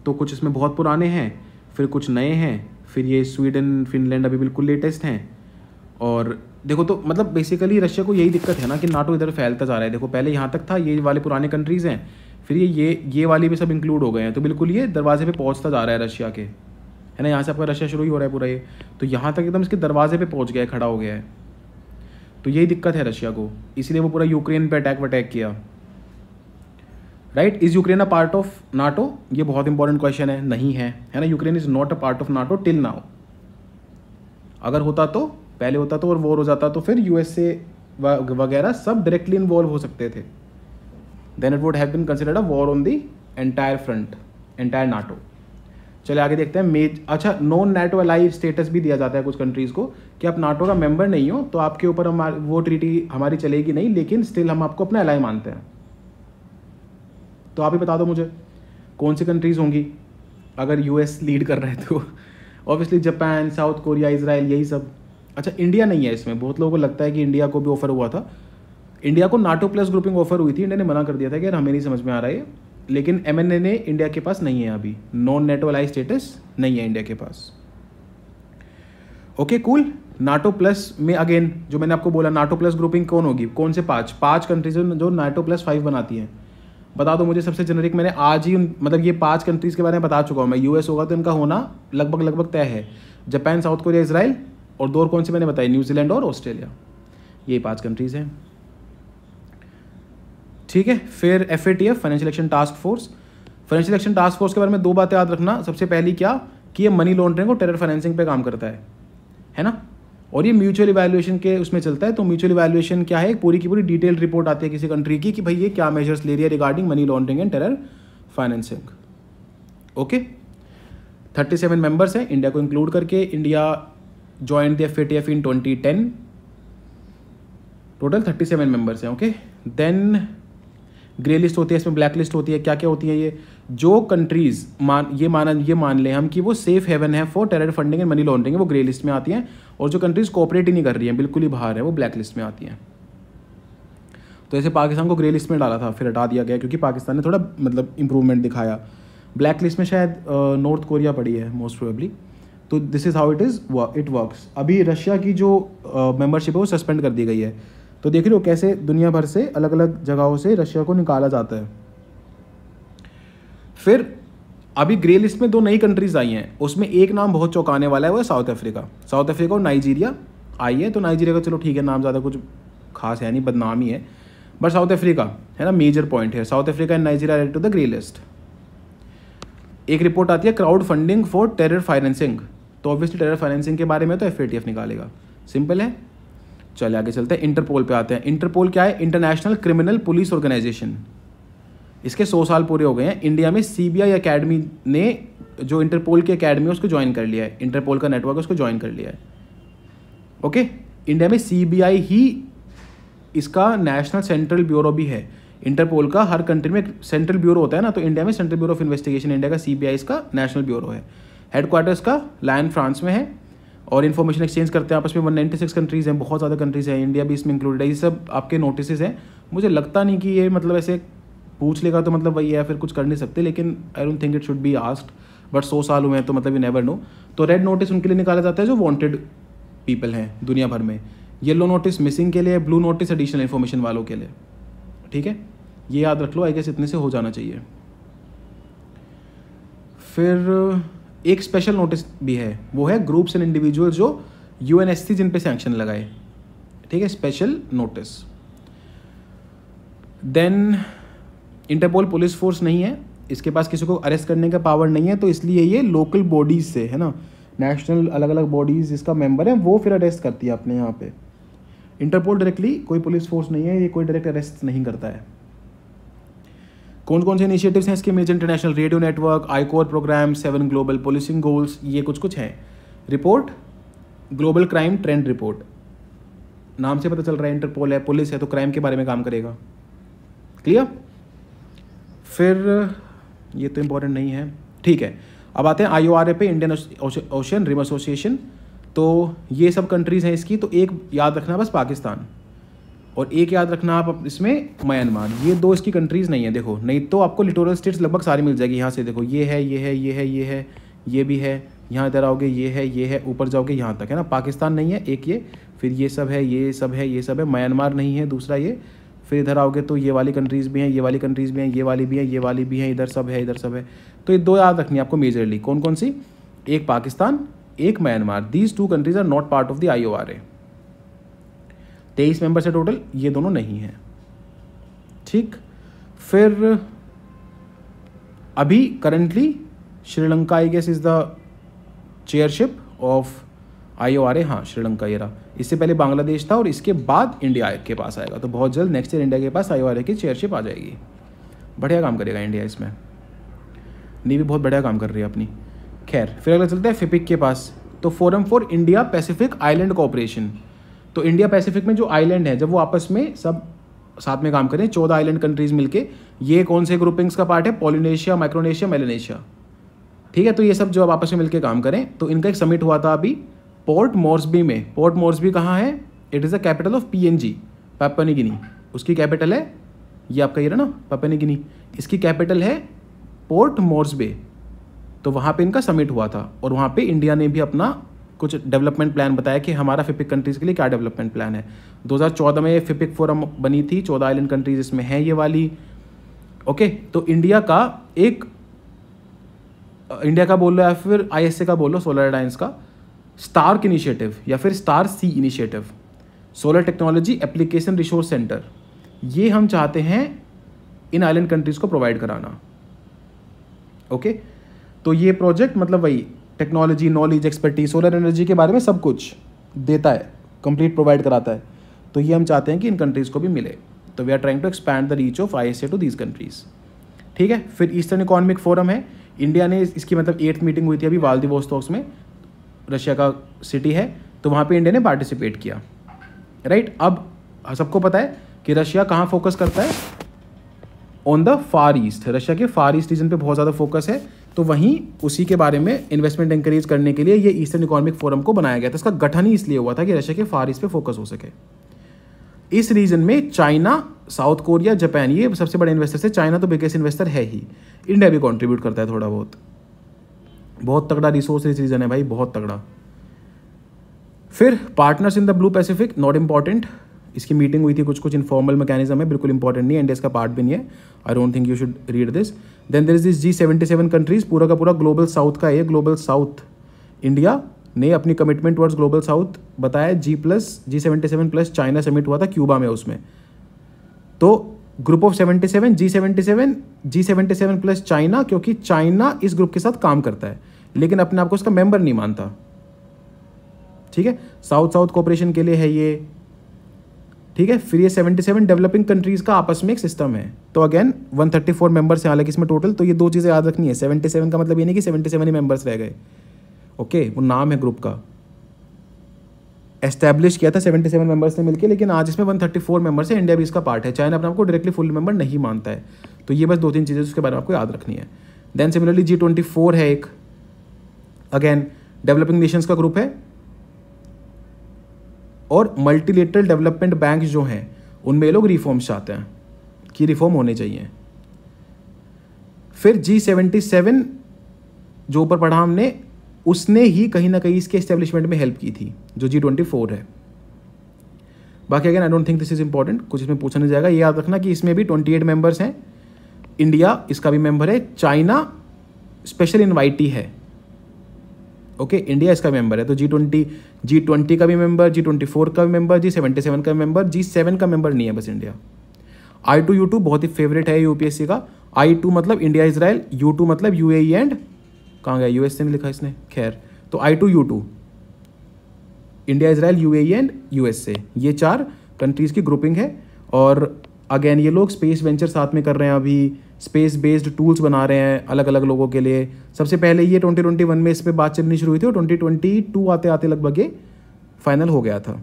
[SPEAKER 1] तो कुछ इसमें बहुत पुराने हैं, फिर कुछ नए हैं, फिर ये स्वीडन, फिनलैंड अभी बिल्कुल लेटेस्ट हैं। और देखो तो मतलब बेसिकली रशिया को यही दिक्कत है ना कि नाटो इधर फैलता जा रहा है। देखो पहले यहाँ तक था, ये वाले पुराने कंट्रीज़ हैं, फिर ये वाली भी सब इंक्लूड हो गए हैं, तो बिल्कुल ये दरवाजे पे पहुँचता जा रहा है रशिया के, है ना। यहाँ से आपका रशिया शुरू ही हो रहा है पूरा ये, तो यहाँ तक एकदम इसके दरवाजे पे पहुँच गया है, खड़ा हो गया है। तो यही दिक्कत है रशिया को, इसलिए वो पूरा यूक्रेन पे अटैक किया। Right, is Ukraine a part of NATO? ये बहुत इंपॉर्टेंट क्वेश्चन है। नहीं है, है ना। Ukraine is not a part of NATO till now. अगर होता तो पहले होता तो और वॉर हो जाता तो फिर यूएसए वगैरह सब डायरेक्टली इन्वॉल्व हो सकते थे, then it would have been considered a war on the entire front, entire NATO. चलिए आगे देखते हैं। अच्छा, नॉन नाटो अलाई स्टेटस भी दिया जाता है कुछ कंट्रीज़ को कि आप नाटो का मेंबर नहीं हो तो आपके ऊपर वो ट्रीटी हमारी चलेगी नहीं, लेकिन स्टिल हम आपको अपना अलाई मानते हैं। तो आप ही बता दो मुझे कौन सी कंट्रीज़ होंगी अगर यूएस लीड कर रहे हैं तो। Obviously Japan, south Korea, Israel, यही सब। अच्छा, इंडिया नहीं है इसमें। बहुत लोगों को लगता है कि इंडिया को भी ऑफर हुआ था। इंडिया को नाटो प्लस ग्रुपिंग ऑफर हुई थी, इंडिया ने मना कर दिया था कि यार हमें नहीं समझ में आ रहा है, लेकिन एमएनए इंडिया के पास नहीं है अभी, नॉन नाटो अलाई स्टेटस नहीं है इंडिया के पास। Okay cool. नाटो प्लस में अगेन जो मैंने आपको बोला, नाटो प्लस ग्रुपिंग कौन होगी, कौन से 5 कंट्रीज जो नाटो प्लस 5 बनाती हैं, बता दो मुझे। सबसे जेनरिक मैंने आज ही मतलब ये 5 कंट्रीज़ के बारे में बता चुका हूँ मैं। यूएस होगा तो इनका होना लगभग तय है। जापान, साउथ कोरिया, इजराइल, और 2 और कौन से मैंने बताई, न्यूजीलैंड और ऑस्ट्रेलिया। ये 5 कंट्रीज़ हैं, ठीक है। फिर FATF, financial action task force. Financial action task force के बारे में 2 बातें याद रखना। सबसे पहली क्या कि ये मनी लॉन्ड्रिंग और टेरर फाइनेंसिंग पे काम करता है ना। और ये म्यूचुअल इवैल्यूएशन के उसमें चलता है। तो म्यूचुअल इवैल्यूएशन क्या है, पूरी की पूरी डिटेल रिपोर्ट आती है किसी कंट्री की कि भाई ये क्या मेजर्स ले रही है regarding money laundering and terror financing. Okay, 37 members हैं इंडिया को इंक्लूड करके। India join the FATF in 2010। Total 37 members हैं। ओके, देन ग्रे लिस्ट होती है, इसमें ब्लैक लिस्ट होती है। क्या क्या होती है ये, जो कंट्रीज ये मान लें हम कि वो सेफ हेवन है for terror funding and money laundering, वो ग्रे लिस्ट में आती हैं। और जो कंट्रीज कोऑपरेट ही नहीं कर रही हैं, बिल्कुल ही बाहर है, वो ब्लैक लिस्ट में आती हैं। तो ऐसे पाकिस्तान को ग्रे लिस्ट में डाला था, फिर हटा दिया गया क्योंकि पाकिस्तान ने थोड़ा मतलब इंप्रूवमेंट दिखाया। ब्लैक लिस्ट में शायद नॉर्थ कोरिया पड़ी है मोस्ट प्रोबेबली। तो this is how it works. अभी रशिया की जो मेंबरशिप है वो सस्पेंड कर दी गई है। तो देख रहे हो कैसे दुनिया भर से अलग अलग जगहों से रशिया को निकाला जाता है। फिर अभी ग्रे लिस्ट में 2 नई कंट्रीज आई हैं, उसमें एक नाम बहुत चौंकाने वाला है, वो है साउथ अफ्रीका। साउथ अफ्रीका और नाइजीरिया आई है। तो नाइजीरिया का चलो ठीक है, नाम ज़्यादा कुछ खास है नहीं, बदनाम ही है, बट साउथ अफ्रीका है ना मेजर पॉइंट है। South Africa and Nigeria added to the grey list. एक रिपोर्ट आती है crowd funding for terror financing, तो ऑब्वियसली टेरर फाइनेंसिंग के बारे में तो FATF निकालेगा, सिंपल है। चलिए आगे चलते हैं, इंटरपोल पे आते हैं। इंटरपोल क्या है? International criminal police organisation. इसके 100 साल पूरे हो गए हैं। इंडिया में CBI अकेडमी ने जो इंटरपोल की अकेडमी है उसको ज्वाइन कर लिया है, इंटरपोल का नेटवर्क उसको ज्वाइन कर लिया है। ओके, इंडिया में CBI ही इसका नेशनल सेंट्रल ब्यूरो भी है। इंटरपोल का हर कंट्री में एक सेंट्रल ब्यूरो होता है ना, तो इंडिया में central bureau of investigation India का CBI इसका नेशनल ब्यूरो है। हेडक्वार्टर्स का लायन फ्रांस में है और इन्फॉर्मेशन एक्सचेंज करते हैं आपस में। 196 कंट्रीज़ हैं, बहुत ज़्यादा कंट्रीज़ हैं, इंडिया भी इसमें इंक्लूडेड है। ये सब आपके नोटिस हैं। मुझे लगता नहीं कि ये मतलब ऐसे पूछ लेगा तो मतलब वही है, फिर कुछ कर नहीं सकते, लेकिन आई don't think it should be asked. But 100 साल हुए हैं तो मतलब यू नेवर नो। तो रेड नोटिस उनके लिए निकाला जाता है जो वांटेड पीपल हैं दुनिया भर में। येलो नोटिस मिसिंग के लिए, ब्लू नोटिस एडिशनल इन्फॉर्मेशन वालों के लिए। ठीक है, ये याद रख लो, आई गेस इतने से हो जाना चाहिए। फिर एक स्पेशल नोटिस भी है, वो है ग्रुप्स एंड इंडिविजुअल्स जो UNSC जिन पे सैंक्शन लगाए। ठीक है, special notice. Then Interpol police force नहीं है, इसके पास किसी को अरेस्ट करने का पावर नहीं है, तो इसलिए ये लोकल बॉडीज से है ना, नेशनल अलग अलग बॉडीज इसका मेंबर है, वो फिर अरेस्ट करती है अपने यहाँ पे। इंटरपोल डायरेक्टली कोई पुलिस फोर्स नहीं है, ये कोई डायरेक्ट अरेस्ट नहीं करता है। कौन कौन से इनिशिएटिव्स हैं इसके? Major international radio network, ICORE programme, 7 global policing goals, ये कुछ हैं। Report global crime trend report, नाम से पता चल रहा है इंटरपोल है, पुलिस है तो क्राइम के बारे में काम करेगा। क्लियर? फिर ये तो इंपॉर्टेंट नहीं है, ठीक है। अब आते हैं IORA पे, इंडियन ओशन रिम एसोसिएशन। तो ये सब कंट्रीज़ हैं इसकी। तो एक याद रखना बस पाकिस्तान, और एक याद रखना आप इसमें म्यांमार। ये 2 इसकी कंट्रीज़ नहीं है, देखो, नहीं तो आपको लिटोरल स्टेट्स लगभग सारी मिल जाएगी। यहाँ से देखो, ये है, ये है, ये है, ये है, ये भी है, यहाँ इधर आओगे ये है, ऊपर जाओगे यहाँ तक है ना। पाकिस्तान नहीं है, एक ये, फिर ये सब है, ये सब है, ये सब है। म्यांमार नहीं है, दूसरा ये। फिर इधर आओगे तो ये वाली कंट्रीज़ भी हैं, ये वाली कंट्रीज़ भी हैं, ये वाली भी हैं, ये वाली भी हैं, इधर सब है, इधर सब है। तो ये 2 याद रखनी है आपको मेजरली। कौन कौन सी? एक पाकिस्तान, एक Myanmar. These 2 countries are not part of the IORA। 23 members है टोटल, ये दोनों नहीं हैं। ठीक, फिर अभी currently Sri Lanka I guess is the chairship of IORA। हाँ, श्रीलंका ये रहा। इससे पहले बांग्लादेश था और इसके बाद इंडिया के पास आएगा। तो बहुत जल्द नेक्स्ट ईयर इंडिया के पास IORA की चेयरशिप आ जाएगी। बढ़िया काम करेगा इंडिया इसमें, नेवी बहुत बढ़िया काम कर रही है अपनी। खैर, फिर अगला चलते हैं FIPIC के पास। तो forum for India Pacific island cooperation. तो इंडिया पैसिफिक में जो आइलैंड है, जब वो आपस में सब साथ में काम करें, 14 आइलैंड कंट्रीज मिलके, ये कौन से ग्रुपिंग्स का पार्ट है? Polynesia, Micronesia, Melanesia. ठीक है, तो ये सब जो अब आपस में मिलकर काम करें, तो इनका एक समिट हुआ था अभी पोर्ट मॉर्सबी में। पोर्ट मॉर्सबी कहाँ है? It is the capital of PNG, Papua New Guinea. उसकी कैपिटल है ये आपका, ये रहा ना, पापुआ न्यू गिनी। इसकी कैपिटल है पोर्ट मॉर्सबी। तो वहाँ पे इनका समिट हुआ था और वहाँ पे इंडिया ने भी अपना कुछ डेवलपमेंट प्लान बताया कि हमारा FIPIC कंट्रीज़ के लिए क्या डेवलपमेंट प्लान है। 2014 में FIPIC फोरम बनी थी, 14 आइलैंड कंट्रीज इसमें है ये वाली। ओके, तो इंडिया का बोल लो या फिर ISA का बोल लो, सोलर अलायंस का स्टार्क इनिशिएटिव या फिर star C initiative, solar technology application resource centre, ये हम चाहते हैं इन आइलैंड कंट्रीज़ को प्रोवाइड कराना। ओके, तो ये प्रोजेक्ट मतलब वही technology, knowledge, expertise, solar energy के बारे में सब कुछ देता है, कंप्लीट प्रोवाइड कराता है। तो ये हम चाहते हैं कि इन कंट्रीज़ को भी मिले। तो we are trying to expand the reach of ISA to these countries. ठीक है, फिर ईस्टर्न इकोनॉमिक फोरम है। इंडिया ने इसकी मतलब 8th मीटिंग हुई थी अभी व्लादिवोस्तोक में, रशिया का सिटी है, तो वहाँ पे इंडिया ने पार्टिसिपेट किया। राइट, अब सबको पता है कि रशिया कहाँ फोकस करता है? On the far east. Russia के फार ईस्ट रीजन पे बहुत ज़्यादा फोकस है, तो वहीं उसी के बारे में इन्वेस्टमेंट एंकरेज करने के लिए ये ईस्टर्न इकोनॉमिक फोरम को बनाया गया था। इसका गठन ही इसलिए हुआ था कि रशिया के फार ईस्ट पे फोकस हो सके। इस रीजन में चाइना, साउथ कोरिया, जापान, ये सबसे बड़े इन्वेस्टर है। चाइना तो बिगेस्ट इन्वेस्टर है ही, इंडिया भी कंट्रीब्यूट करता है थोड़ा बहुत। बहुत तगड़ा रिसोर्स इस रीजन है भाई, बहुत तगड़ा। फिर partners in the blue Pacific, not important, इसकी मीटिंग हुई थी, कुछ इनफॉर्मल मैकेनिज्म है, बिल्कुल इंपॉर्टेंट नहीं है, इंडिया का पार्ट भी नहीं है। I don't think you should read this. Then there is this G77 countries, पूरा का पूरा ग्लोबल साउथ का है। ग्लोबल साउथ, इंडिया ने अपनी कमिटमेंट टुवर्ड्स ग्लोबल साउथ बताया। G77 प्लस चाइना समिट हुआ था क्यूबा में, उसमें तो group of 77, G77 plus China, क्योंकि चाइना इस ग्रुप के साथ काम करता है लेकिन अपने आप को उसका मेंबर नहीं मानता। ठीक है, साउथ साउथ कोऑपरेशन के लिए है ये। ठीक है, फिर ये 77 डेवलपिंग कंट्रीज का आपस में एक सिस्टम है। तो अगेन 134 मेंबर्स हैं हालांकि इसमें टोटल। तो ये दो चीज़ें याद रखनी है, 77 का मतलब ये नहीं कि 77 ही मेंबर्स रह गए। ओके, वो नाम है ग्रुप का, एस्टैब्लिश किया था 77 मेंबर्स ने मिलकर, लेकिन आज इसमें 134 मेंबर्स है, इंडिया भी इसका पार्ट है। चाइना अपने आपको डायरेक्टली फुल मेंबर नहीं मानता है। तो ये बस 2-3 चीज़ें उसके बारे में आपको याद रखनी है। देन सिमिलरली G24 है एक, अगेन डेवलपिंग नेशंस का ग्रुप है, और मल्टीलेटरल डेवलपमेंट बैंक जो हैं उनमें ये लोग रिफॉर्म्स चाहते हैं कि रिफॉर्म होने चाहिए। फिर G77 जो ऊपर पढ़ा हमने, उसने ही कहीं ना कहीं इसके एस्टेब्लिशमेंट में हेल्प की थी, जो G24 है। बाकी again I don't think this is important, कुछ इसमें पूछा नहीं जाएगा। ये याद रखना कि इसमें भी 28 मेंबर्स हैं, इंडिया इसका भी मेंबर है, चाइना स्पेशल इनवाइटी है। ओके, इंडिया इसका मेंबर है। तो G20 का भी मेंबर, G24 का भी मेंबर, G77 का मेंबर, G7 का मेंबर नहीं है बस इंडिया। I2U2 बहुत ही फेवरेट है यूपीएससी का। I2 मतलब इंडिया इजराइल, U2 मतलब UAE एंड कहाँ गया, यूएसए नहीं लिखा इसने, खैर। तो I2U2 India Israel UAE and USA, ये 4 कंट्रीज की ग्रुपिंग है। और अगेन ये लोग स्पेस वेंचर साथ में कर रहे हैं, अभी स्पेस बेस्ड टूल्स बना रहे हैं अलग अलग लोगों के लिए। सबसे पहले ये 2021 में इस पर बात चलनी शुरू हुई थी और 2022 आते आते लगभग ये फाइनल हो गया था।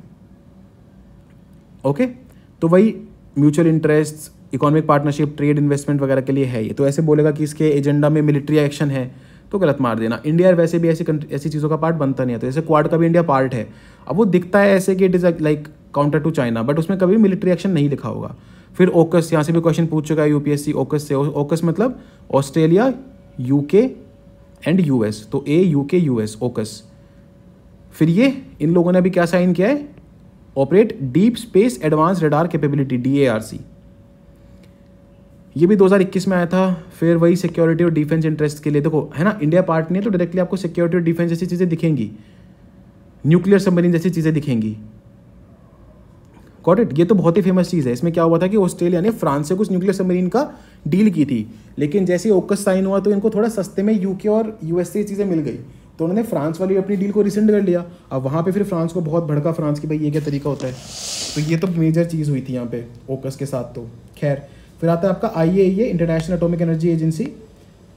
[SPEAKER 1] ओके, तो वही mutual interest, economic partnership, trade, investment वगैरह के लिए है ये। तो ऐसे बोलेगा कि इसके एजेंडा में मिलिट्री एक्शन है तो गलत मार देना। इंडिया वैसे भी ऐसी चीज़ों का पार्ट बनता नहीं है। तो जैसे क्वाड का भी इंडिया पार्ट है, अब वो दिखता है ऐसे कि it is like counter to China, but उसमें कभी मिलिट्री एक्शन नहीं लिखा होगा। फिर ओकस, यहाँ से भी क्वेश्चन पूछ चुका है यूपीएससी ओकस से। ओकस मतलब ऑस्ट्रेलिया, यूके एंड यूएस, तो AUK US ओकस। फिर ये इन लोगों ने अभी क्या साइन किया है, operate deep space advance radar capability, DARC। ये भी 2021 में आया था। फिर वही सिक्योरिटी और डिफेंस इंटरेस्ट के लिए, देखो है ना, इंडिया पार्ट नहीं है तो डायरेक्टली आपको सिक्योरिटी और डिफेंस जैसी चीज़ें दिखेंगी, न्यूक्लियर सबमरीन जैसी चीज़ें दिखेंगी। गॉट इट, ये तो बहुत ही फेमस चीज़ है। इसमें क्या हुआ था कि ऑस्ट्रेलिया ने फ्रांस से कुछ न्यूक्लियर सबमरीन का डील की थी, लेकिन जैसे ओकस साइन हुआ तो इनको थोड़ा सस्ते में यूके और यूएस से चीज़ें मिल गई, तो उन्होंने फ्रांस वाली अपनी डील को रिसेंड कर लिया। अब वहाँ पे फिर फ्रांस को बहुत भड़का फ्रांस की, भाई ये क्या तरीका होता है। तो ये तो मेजर चीज़ हुई थी यहाँ पे ओकस के साथ। तो खैर, फिर आता है आपका IAEA, international atomic energy agency.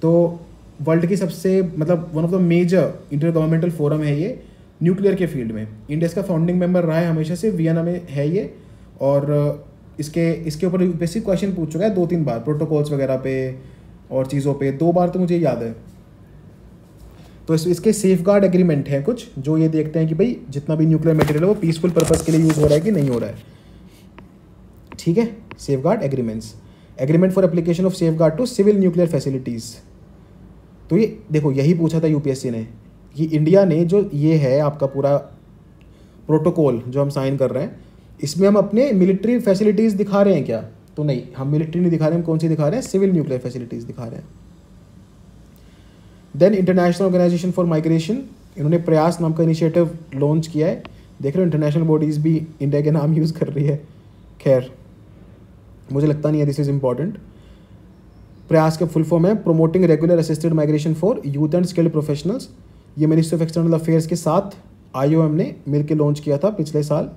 [SPEAKER 1] तो वर्ल्ड की सबसे मतलब one of the major inter governmental forum है ये न्यूक्लियर के फील्ड में। इंडिया इसका फाउंडिंग मेंबर रहा है हमेशा से, वियना में है ये। और इसके ऊपर बेसिक क्वेश्चन पूछ चुका है 2-3 बार, प्रोटोकॉल्स वगैरह पे और चीज़ों पे, 2 बार तो मुझे याद है। तो इसके सेफगार्ड एग्रीमेंट हैं कुछ, जो ये देखते हैं कि भाई जितना भी न्यूक्लियर मटेरियल है वो पीसफुल पर्पस के लिए यूज़ हो रहा है कि नहीं हो रहा है। ठीक है, safeguard agreements, agreement for application of safeguard to civil nuclear facilities. तो ये देखो, यही पूछा था यूपीएससी ने कि इंडिया ने जो ये है आपका पूरा प्रोटोकॉल जो हम साइन कर रहे हैं, इसमें हम अपने मिलिट्री फैसिलिटीज़ दिखा रहे हैं क्या? तो नहीं, हम मिलिट्री नहीं दिखा रहे हैं, हम कौन सी दिखा रहे हैं, सिविल न्यूक्लियर फैसिलिटीज़ दिखा रहे हैं। Then international organisation for migration, इन्होंने प्रयास नाम का इनिशिएटिव लॉन्च किया है। देख रहे हो, इंटरनेशनल बॉडीज़ भी इंडिया के नाम यूज़ कर रही है। खैर, मुझे लगता नहीं है दिस इज़ इम्पॉर्टेंट। प्रयास का फुल फॉर्म है promoting regular assisted migration for youth and skilled professionals. ये मिनिस्ट्री ऑफ एक्सटर्नल अफेयर्स के साथ IOM ने मिलकर लॉन्च किया था पिछले साल।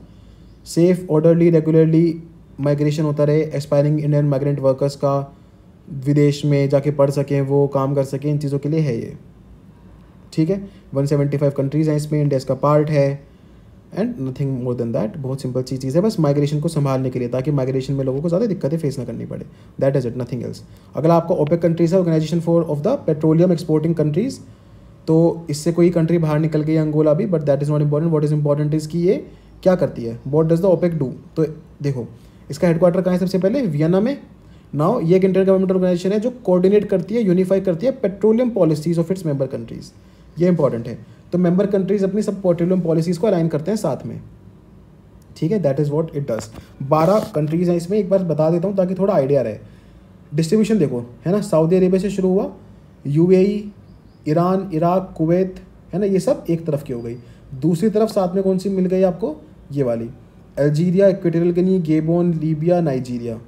[SPEAKER 1] सेफ, ऑर्डरली, रेगुलरली माइग्रेशन होता रहे एस्पायरिंग इंडियन माइग्रेंट वर्कर्स का, विदेश में जाके पढ़ सकें, वो काम कर सकें, इन चीज़ों के लिए है ये। ठीक है, 175 कंट्रीज़ हैं इसमें, इंडिया इसका पार्ट है and nothing more than that. बहुत सिंपल सी चीज़ है, बस माइग्रेशन को संभालने के लिए, ताकि माइग्रेशन में लोगों को ज़्यादा दिक्कतें फेस ना करनी पड़े। That is it, nothing else. अगर आपका ओपेक कंट्रीज़ है, organisation for of the petroleum exporting countries, तो इससे कोई कंट्री बाहर निकल गई, अंगोला भी, but that is not important. What is important is कि ये
[SPEAKER 2] क्या करती है, what does the OPEC do. तो देखो इसका हेडक्वार्टर कहाँ है, सबसे पहले वियना में। नाउ ये एक इंटर गवर्नमेंट ऑर्गेनाइजेशन है जो कोऑर्डिनेट करती है, यूनिफाई करती है petroleum policies of its member countries. ये इंपॉर्टेंट है। तो मेंबर कंट्रीज अपनी सब पेट्रोलियम पॉलिसीज को अलाइन करते हैं साथ में, ठीक है, that is what it does. 12 countries हैं इसमें, एक बार बता देता हूँ ताकि थोड़ा आइडिया रहे। डिस्ट्रीब्यूशन देखो है ना, सऊदी अरेबिया से शुरू हुआ, यूएई, ईरान, इराक, कुवैत, है ना, ये सब एक तरफ की हो गई। दूसरी तरफ साथ में कौन सी मिल गई आपको, ये वाली, Algeria, Equatorial Guinea, गेबोन, Libya, Nigeria,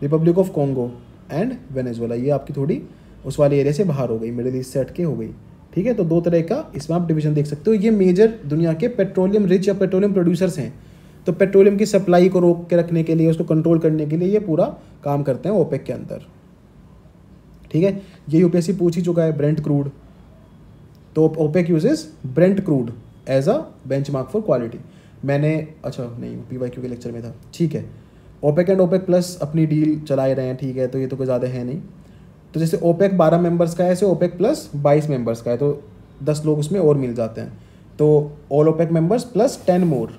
[SPEAKER 2] Republic of Congo and Venezuela. ये आपकी थोड़ी उस वाले एरिया से बाहर हो गई, मिडिल ईस्ट से हट के हो गई, ठीक है। तो 2 तरह का इसमें आप डिवीजन देख सकते हो। ये मेजर दुनिया के पेट्रोलियम रिच या पेट्रोलियम प्रोड्यूसर्स हैं। तो पेट्रोलियम की सप्लाई को रोक के रखने के लिए, उसको कंट्रोल करने के लिए ये पूरा काम करते हैं ओपेक के अंदर, ठीक है। ये यूपीएससी पूछ ही चुका है, ब्रेंट क्रूड। तो OPEC uses Brent crude as a benchmark for quality. मैंने अच्छा नहीं, पीवाईक्यू के लेक्चर में था, ठीक है। ओपेक एंड ओपेक प्लस अपनी डील चलाए रहे हैं, ठीक है, तो ये तो कोई ज़्यादा है नहीं। तो जैसे ओपेक 12 मेंबर्स का है, ऐसे ओपेक प्लस 22 मेंबर्स का है, तो 10 लोग उसमें और मिल जाते हैं। तो ऑल ओपेक मेंबर्स प्लस 10 मोर,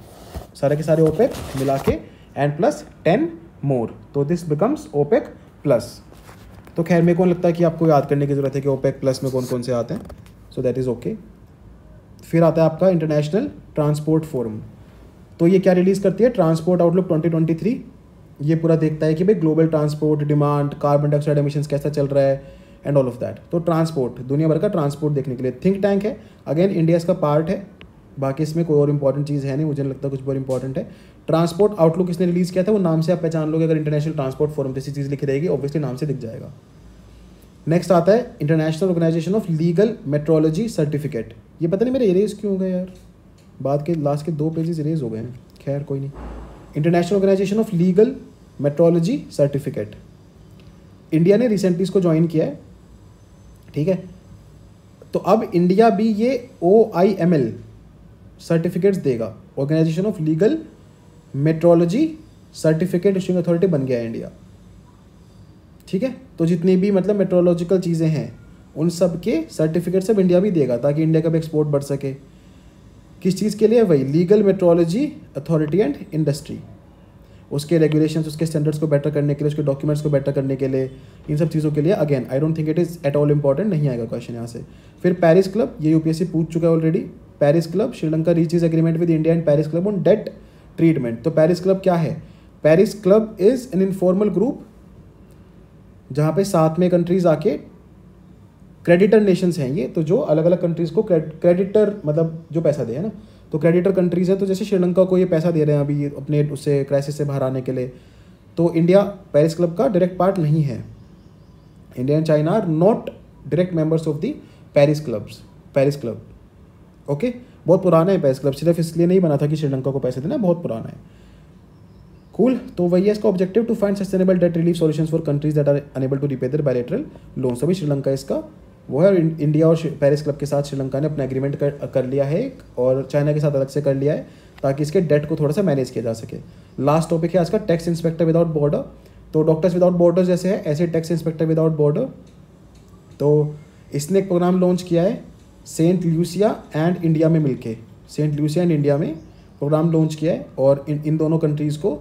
[SPEAKER 2] सारे के सारे ओपेक मिला के एंड प्लस 10 मोर, तो दिस बिकम्स ओपेक प्लस। तो खैर मेरे को लगता है कि आपको याद करने की ज़रूरत है कि ओपेक प्लस में कौन कौन से आते हैं, सो दैट इज़ ओके। फिर आता है आपका इंटरनेशनल ट्रांसपोर्ट फोरम। तो ये क्या रिलीज़ करती है, ट्रांसपोर्ट आउटलुक 2023। ये पूरा देखता है कि भाई global transport demand, carbon dioxide emissions कैसा चल रहा है एंड ऑल ऑफ दैट। तो ट्रांसपोर्ट, दुनिया भर का ट्रांसपोर्ट देखने के लिए थिंक टैंक है। अगेन इंडिया इसका पार्ट है, बाकी इसमें कोई और इंपॉर्टेंट चीज़ है नहीं, मुझे नहीं लगता कुछ बहुत इंपॉर्टेंट है। ट्रांसपोर्ट आउटलुक इसने रिलीज़ किया था, वो नाम से आप पहचान लोगे, अगर इंटरनेशनल ट्रांसपोर्ट फोरम जैसी चीज़ लिखी रहेगी ऑब्वियसली नाम से दिख जाएगा। नेक्स्ट आता है international organisation of legal metrology certificate. ये पता नहीं मेरे इरेज क्यों हो गए यार, बाद के लास्ट के 2 पेजेस इरेज हो गए हैं, खैर कोई नहीं। International organisation of legal metrology certificate, India ने रिसेंटली इसको ज्वाइन किया है, ठीक है। तो अब इंडिया भी ये OIML सर्टिफिकेट्स देगा, organisation of legal metrology certificate issuing authority बन गया है इंडिया, ठीक है। तो जितनी भी मतलब मेट्रोलॉजिकल चीज़ें हैं उन सब के सर्टिफिकेट सब इंडिया भी देगा, ताकि इंडिया का भी एक्सपोर्ट बढ़ सके। किस चीज़ के लिए, वही legal metrology authority and industry, उसके रेगुलेशंस, उसके स्टैंडर्ड्स को बेटर करने के लिए, उसके डॉक्यूमेंट्स को बेटर करने के लिए, इन सब चीज़ों के लिए। Again I don't think it is at all important, नहीं आएगा क्वेश्चन यहाँ से। फिर पेरिस क्लब, ये यूपीएससी पूछ चुका है already. Paris club, Sri Lanka reaches agreement with India and Paris club on debt treatment. तो पेरिस क्लब क्या है, Paris club is an informal group जहाँ पे साथ में कंट्रीज आके, क्रेडिटर नेशंस हैं ये, तो जो अलग अलग कंट्रीज़ को क्रेडिटर मतलब जो पैसा दे, है ना, तो क्रेडिटर कंट्रीज़ है। तो जैसे श्रीलंका को ये पैसा दे रहे हैं अभी अपने उससे क्राइसिस से बाहर आने के लिए, तो इंडिया पेरिस क्लब का डायरेक्ट पार्ट नहीं है। India and China are not direct members of the Paris club, okay. बहुत पुराना है पेरिस क्लब, सिर्फ इसलिए नहीं बना था कि श्रीलंका को पैसे देना, बहुत पुराना है। कूल। तो वही है इसका objective, to find sustainable debt relief solutions for countries that are unable to repay their bilateral loans. अभी श्रीलंका इसका वो है, इंडिया और पेरिस क्लब के साथ श्रीलंका ने अपना एग्रीमेंट कर लिया है, और चाइना के साथ अलग से कर लिया है, ताकि इसके डेट को थोड़ा सा मैनेज किया जा सके। लास्ट टॉपिक है आज का, टैक्स इंस्पेक्टर विदाउट बॉर्डर। तो डॉक्टर्स विदाउट बॉर्डर जैसे है, ऐसे टैक्स इंस्पेक्टर विदाउट बॉर्डर। तो इसने एक प्रोग्राम लॉन्च किया है सेंट ल्यूसिया एंड इंडिया में मिलके, सेंट ल्यूसिया एंड इंडिया में प्रोग्राम लॉन्च किया है, और इन दोनों कंट्रीज़ को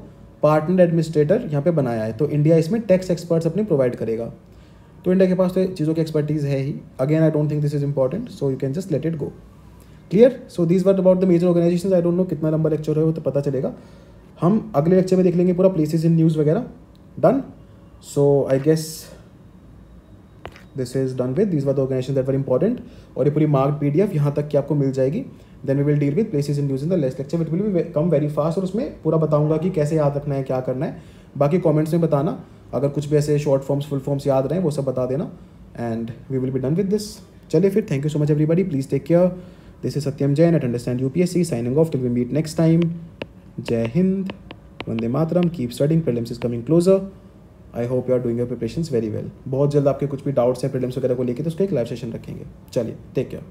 [SPEAKER 2] पार्टनर एडमिनिस्ट्रेटर यहाँ पे बनाया है। तो इंडिया इसमें टैक्स एक्सपर्ट्स अपने प्रोवाइड करेगा। तो इंडिया के पास तो चीज़ों की एक्सपर्टीज़ है ही। Again I don't think this is important, so you can just let it go. Clear. So these were about the major organisations. I don't know कितना लंबा लेक्चर है वो तो पता चलेगा, हम अगले लेक्चर में देख लेंगे पूरा प्लेसेस इन न्यूज़ वगैरह। Done. So I guess this is done with these were the organisations that were important, और ये पूरी मार्क PDF यहाँ तक की आपको मिल जाएगी। Then we will deal with places in news in the next lecture, it will be come very fast, और उसमें पूरा बताऊंगा कि कैसे याद रखना है, क्या करना है। बाकी कमेंट्स में बताना अगर कुछ भी ऐसे शॉर्ट फॉर्म्स फुल फॉर्म्स याद रहें, वो सब बता देना, and we will be done with this. चलिए फिर, thank you so much everybody, please take care. This is Satyam Jain at understand UPSC, signing off till we meet next time. जय हिंद, वंदे मातरम, keep studying, prelims is coming closer. I hope you are doing your preparations very well. बहुत जल्द आपके कुछ भी डाउट्स हैं प्रीलिम्स वगैरह को लेकर, तो उसका एक लाइव सेशन रखेंगे। चलिए, टेक केयर।